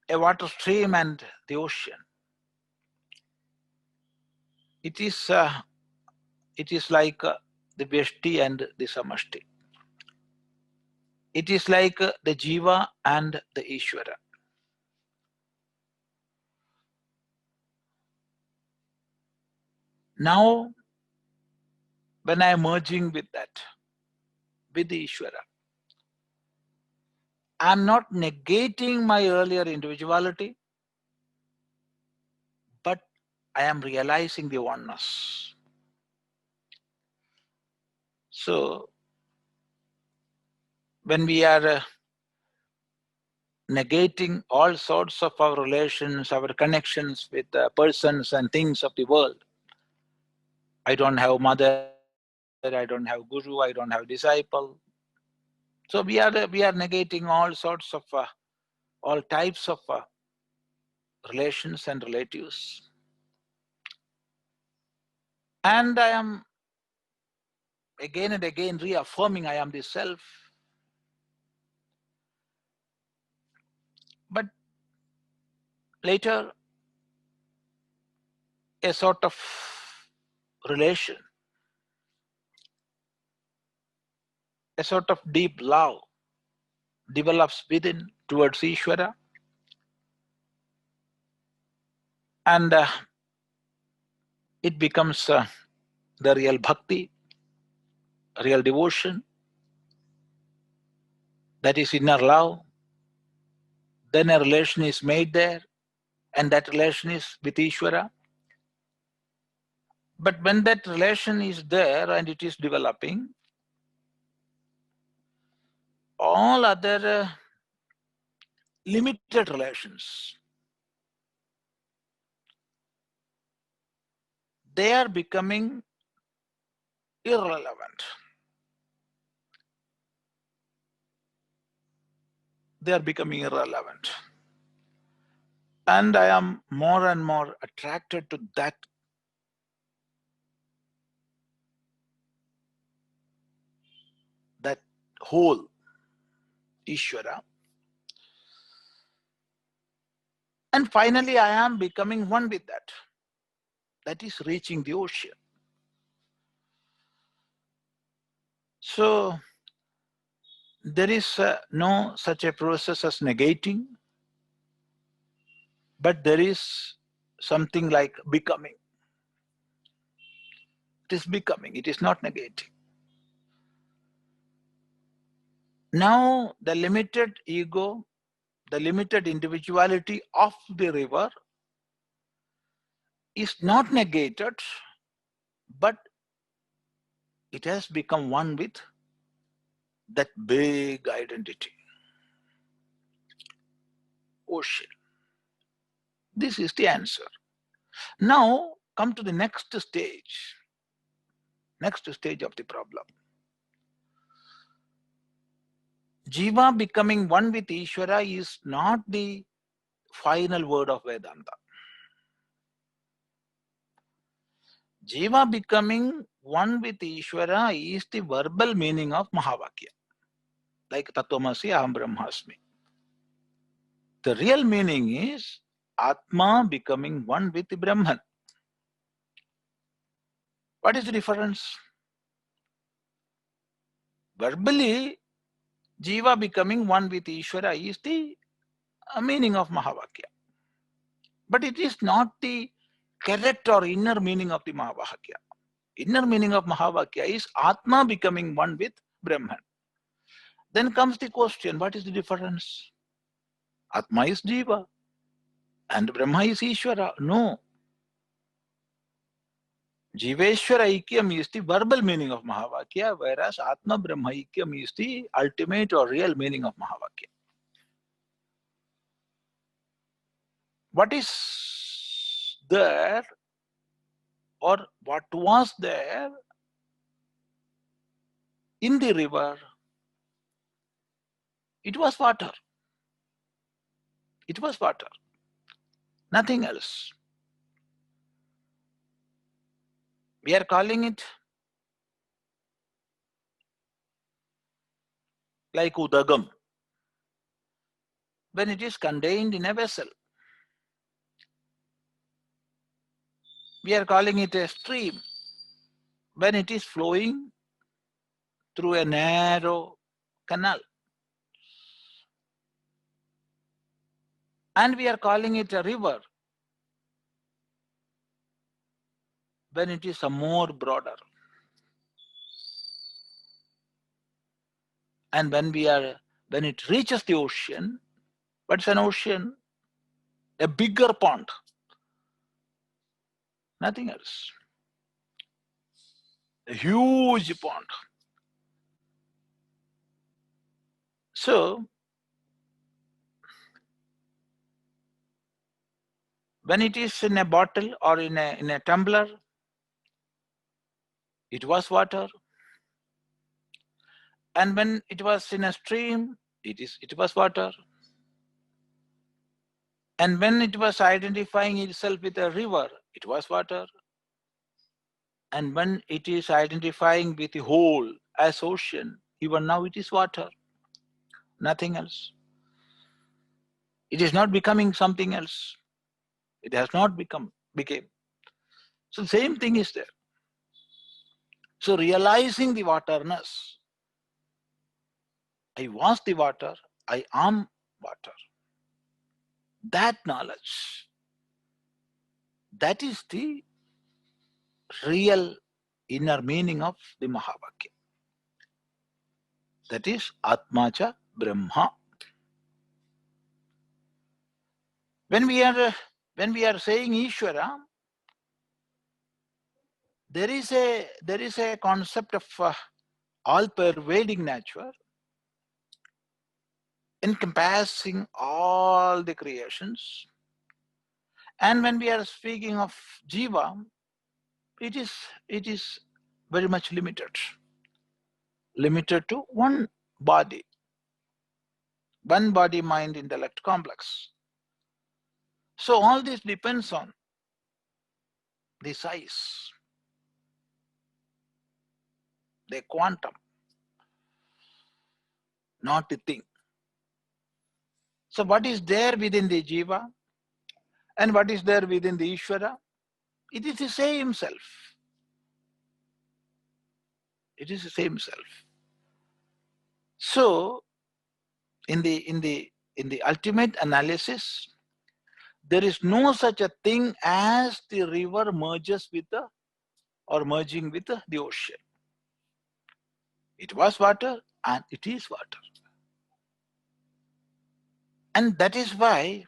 a water stream and the ocean, it is like the Vyashti and the Samashti. It is like the Jiva and the Ishvara. Now, when I am merging with that, with the Ishvara, I am not negating my earlier individuality, but I am realizing the oneness. So, when we are negating all sorts of our relations, our connections with persons and things of the world, I don't have mother, I don't have guru, I don't have disciple. So we are negating all sorts of, all types of relations and relatives. And I am again and again reaffirming I am the self. later a sort of relation, a sort of deep love develops within towards Ishvara, and it becomes the real bhakti, real devotion, that is inner love. Then a relation is made there, and that relation is with Ishvara. But when that relation is there and it is developing, all other limited relations, they are becoming irrelevant. They are becoming irrelevant. And I am more and more attracted to that whole Ishvara. And finally, I am becoming one with that. That is reaching the ocean. So there is no such a process as negating, but there is something like becoming. It is becoming, it is not negating. Now the limited ego, the limited individuality of the river is not negated, but it has become one with that big identity, ocean. This is the answer. Now come to the next stage of the problem. Jiva becoming one with Ishvara is not the final word of Vedanta. Jiva becoming one with Ishvara is the verbal meaning of Mahavakya, like Tattvamasi Aham Brahmasmi. The real meaning is Atma becoming one with the Brahman. What is the difference? Verbally, Jiva becoming one with Ishvara is the meaning of Mahavakya. But it is not the correct or inner meaning of the Mahavakya. Inner meaning of Mahavakya is Atma becoming one with Brahman. Then comes the question, what is the difference? Atma is Jiva and Brahma is Ishvara. No. Jiveshwara Aikyam is the verbal meaning of Mahavakya, whereas Atma Brahma Aikyam is the ultimate or real meaning of Mahavakya. What is there, or what was there in the river? It was water. It was water. Nothing else. We are calling it like udagam when it is contained in a vessel. We are calling it a stream when it is flowing through a narrow canal. And we are calling it a river when it is a more broader. And when it reaches the ocean, what's an ocean? A bigger pond. Nothing else. A huge pond. So, when it is in a bottle or in a tumbler, it was water. And when it was in a stream, it was water. And when it was identifying itself with a river, it was water. And when it is identifying with the whole as ocean, even now it is water. Nothing else. It is not becoming something else. It has not became. So same thing is there. So realizing the waterness, I was the water, I am water. That knowledge, that is the real inner meaning of the Mahavakya. That is Atmacha Brahma. When we are saying Ishvara, there is a concept of all-pervading nature, encompassing all the creations. And when we are speaking of Jiva, it is very much limited to one body, mind, intellect complex. So all this depends on the size, the quantum, not the thing. So what is there within the Jiva and what is there within the Ishvara? It is the same self. It is the same self. So in the ultimate analysis, there is no such a thing as the river merging with the ocean. It was water and it is water. And that is why,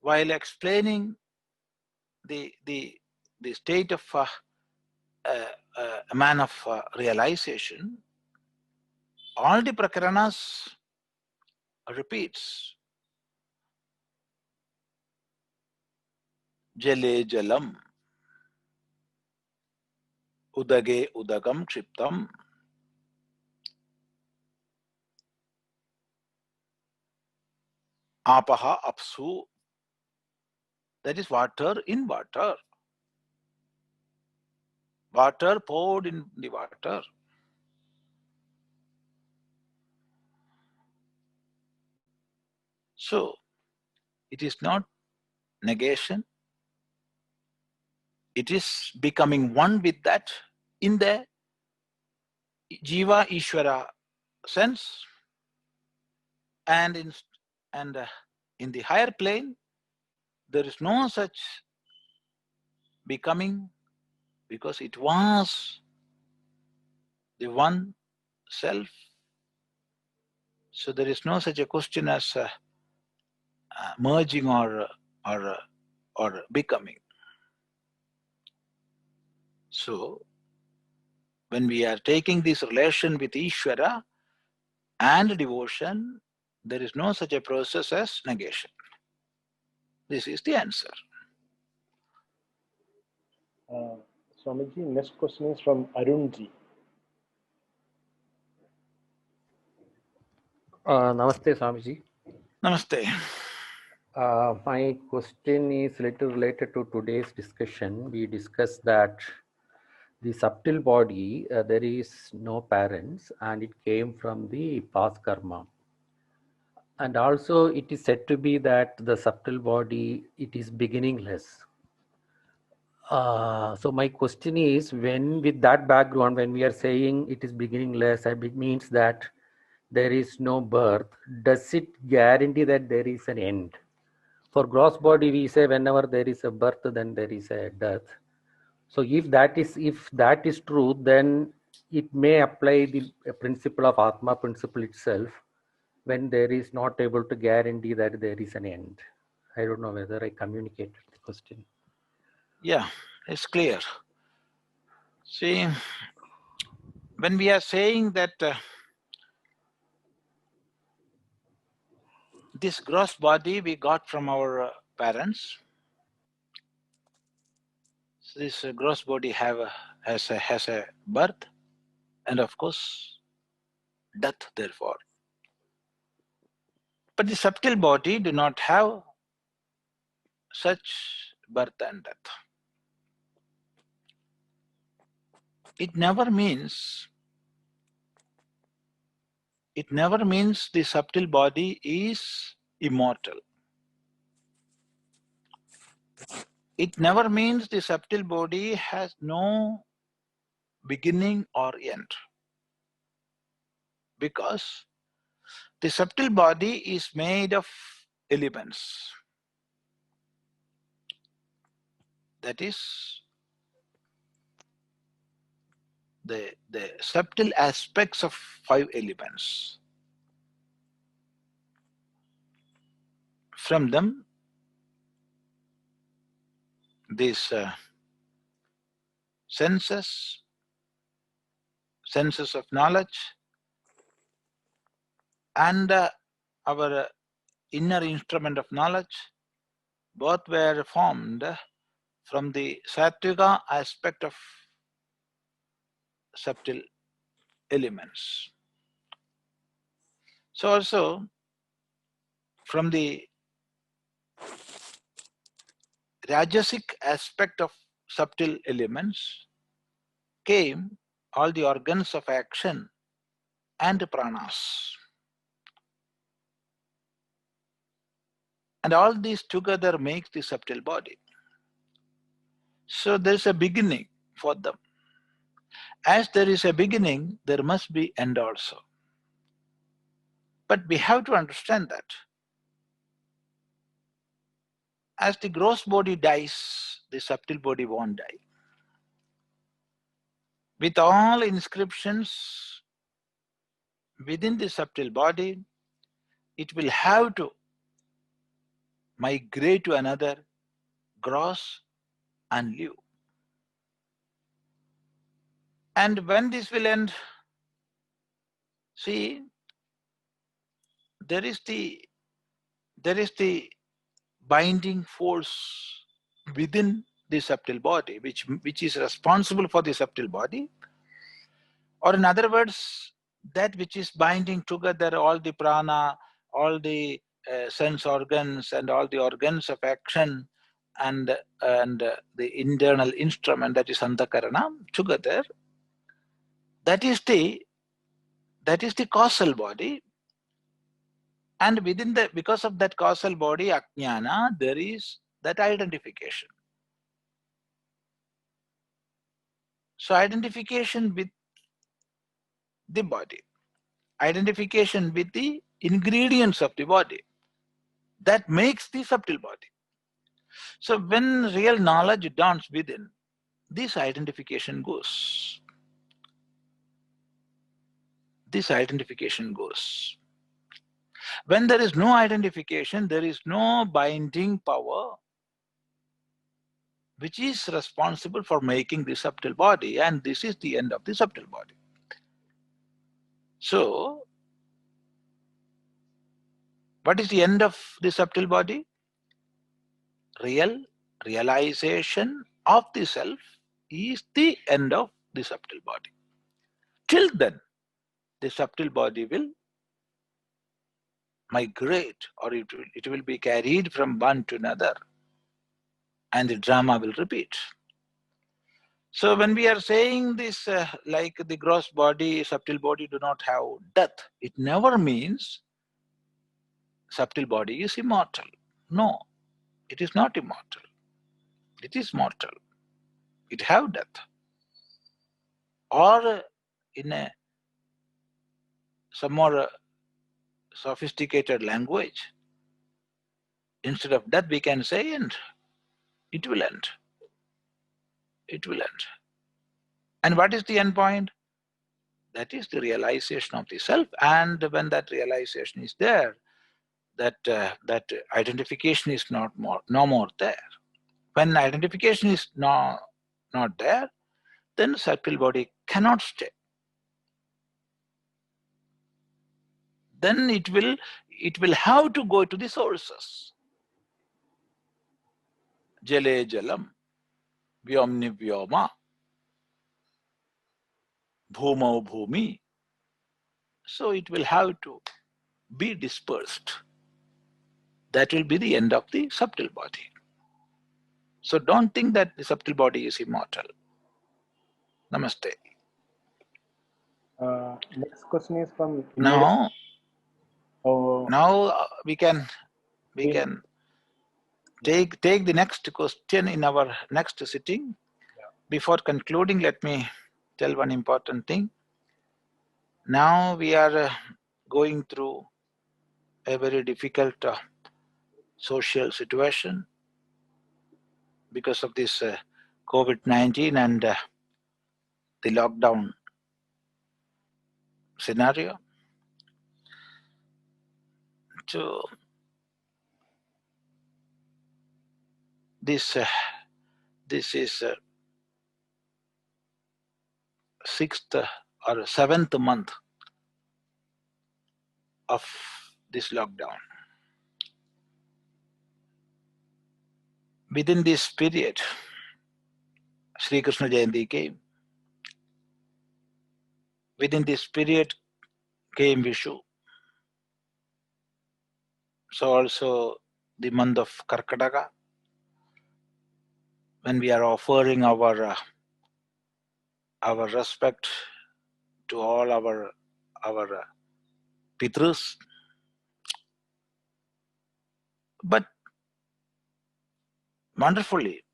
while explaining the state of a man of realization, all the prakaranas repeats Jale Jalam, Udage Udagam Kshiptam, Apaha Apsu, that is water in water. Water poured in the water. So, it is not negation. It is becoming one with that in the Jiva Ishvara sense, and in the higher plane, there is no such becoming, because it was the one self. So there is no such a question as merging or becoming. So when we are taking this relation with Ishvara and devotion, there is no such a process as negation. This is the answer. Swamiji, next question is from Arunji. Namaste, Swamiji. Namaste. My question is little related to today's discussion. We discussed that the subtle body, there is no parents and it came from the past karma. And also it is said to be that the subtle body, it is beginningless. So my question is, when with that background, when we are saying it is beginningless, it means that there is no birth. Does it guarantee that there is an end? For gross body, we say whenever there is a birth, then there is a death. So if that is true, then it may apply the principle of Atma principle itself when there is not able to guarantee that there is an end. I don't know whether I communicated the question. Yeah, it's clear. See, when we are saying that this gross body we got from our parents, so this gross body has a birth and of course death therefore. But the subtle body do not have such birth and death. It never means the subtle body is immortal. it never means the subtle body has no beginning or end, because the subtle body is made of elements. That is, the subtle aspects of 5 elements. From them, these senses of knowledge, and our inner instrument of knowledge, both were formed from the sattvika aspect of subtle elements. So also from the rajasic aspect of subtle elements came all the organs of action and pranas. And all these together makes the subtle body. So there is a beginning for them. As there is a beginning, there must be end also. But we have to understand that as the gross body dies, the subtle body won't die. With all inscriptions within the subtle body, it will have to migrate to another gross and live. And when this will end, see, there is the binding force within the subtle body, which is responsible for the subtle body, or in other words, that which is binding together all the prana, all the sense organs and all the organs of action and the internal instrument, that is antakarana, together. That is the causal body, and within because of that causal body, ajnana, there is that identification. So identification with the body, identification with the ingredients of the body, that makes the subtle body. So when real knowledge dawns within, this identification goes. This identification goes. When there is no identification, there is no binding power which is responsible for making the subtle body, and this is the end of the subtle body. So, what is the end of the subtle body? Realization of the self is the end of the subtle body. Till then, the subtle body will migrate, or it will be carried from one to another, and the drama will repeat. So when we are saying this, like the gross body, subtle body do not have death, it never means subtle body is immortal. No, it is not immortal. It is mortal. It have death. Or in some more sophisticated language, instead of death we can say end. It will end. It will end. And what is the end point? That is the realization of the self. And when that realization is there, that identification is no more there. When identification is not there, then subtle body cannot stay. Then it will have to go to the sources. Jale jalam, vyomni vyoma, bhūmau bhūmi. So it will have to be dispersed. That will be the end of the subtle body. So don't think that the subtle body is immortal. Namaste. Next question is from Now we can take the next question in our next sitting. Before concluding, let me tell one important thing. Now we are going through a very difficult social situation because of this COVID-19 and the lockdown scenario. So this is sixth or seventh month of this lockdown. Within this period, Sri Krishna Jayanti came. Within this period came Vishu. So also the month of Karkataka, when we are offering our respect to all our Pitrus. But wonderfully,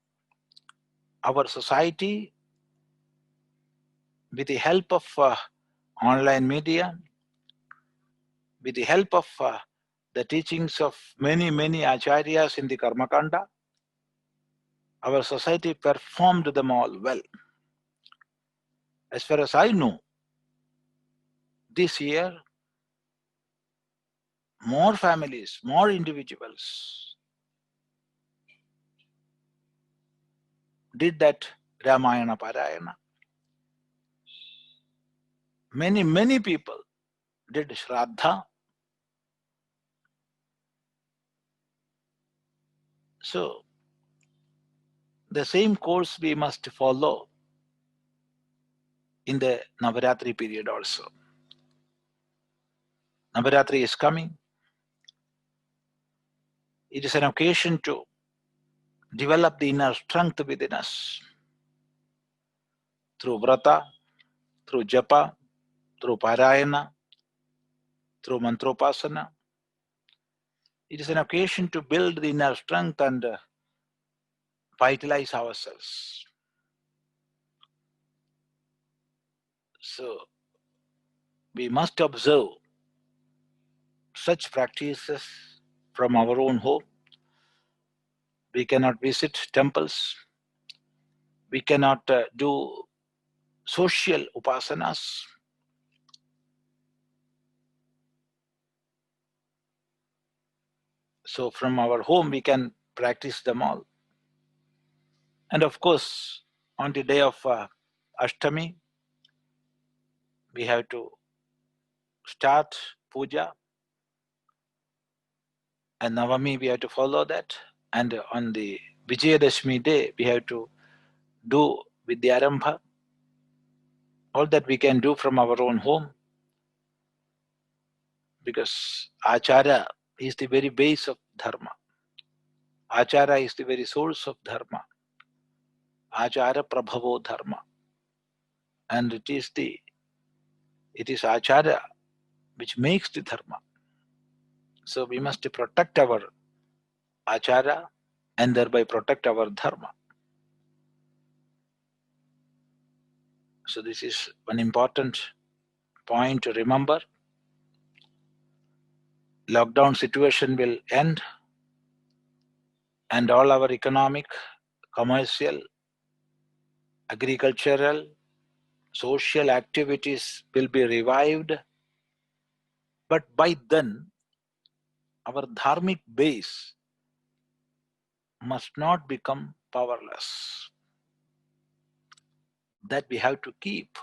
our society, with the help of online media, with the help of the teachings of many acharyas in the Karmakanda, our society performed them all well. As far as I know, this year, more families, more individuals did that Ramayana Parayana. Many people did Shraddha. So, the same course we must follow in the Navaratri period also. Navaratri is coming. It is an occasion to develop the inner strength within us through vrata, through japa, through parayana, through mantropasana. It is an occasion to build the inner strength and vitalize ourselves. So, we must observe such practices from our own home. We cannot visit temples. We cannot do social upasanas. So from our home we can practice them all. And of course, on the day of Ashtami, we have to start puja. And Navami, we have to follow that. And on the Vijayadashmi day, we have to do Vidyarambha. All that we can do from our own home. Because Acharya is the very base of Dharma. Acharya is the very source of Dharma. Acharya Prabhavo Dharma. And it is Acharya which makes the Dharma. So we must protect our Acharya and thereby protect our Dharma. So this is one important point to remember. Lockdown situation will end and all our economic, commercial, agricultural, social activities will be revived. But by then, our dharmic base must not become powerless. That we have to keep.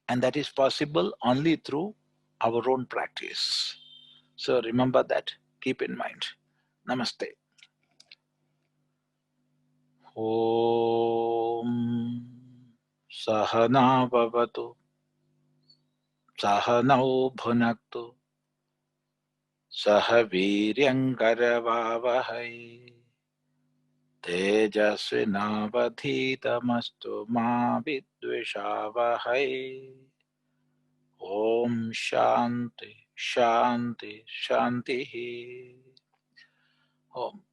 And that is possible only through our own practice. So remember that, keep in mind. Namaste. Om Sahana Bhavatu Sahanau Bhunaktu Sahaviryam Karavavahai Tejasvinavadhitamastu ma vidveshavahai. Om Shanti Shanti Shanti. Om.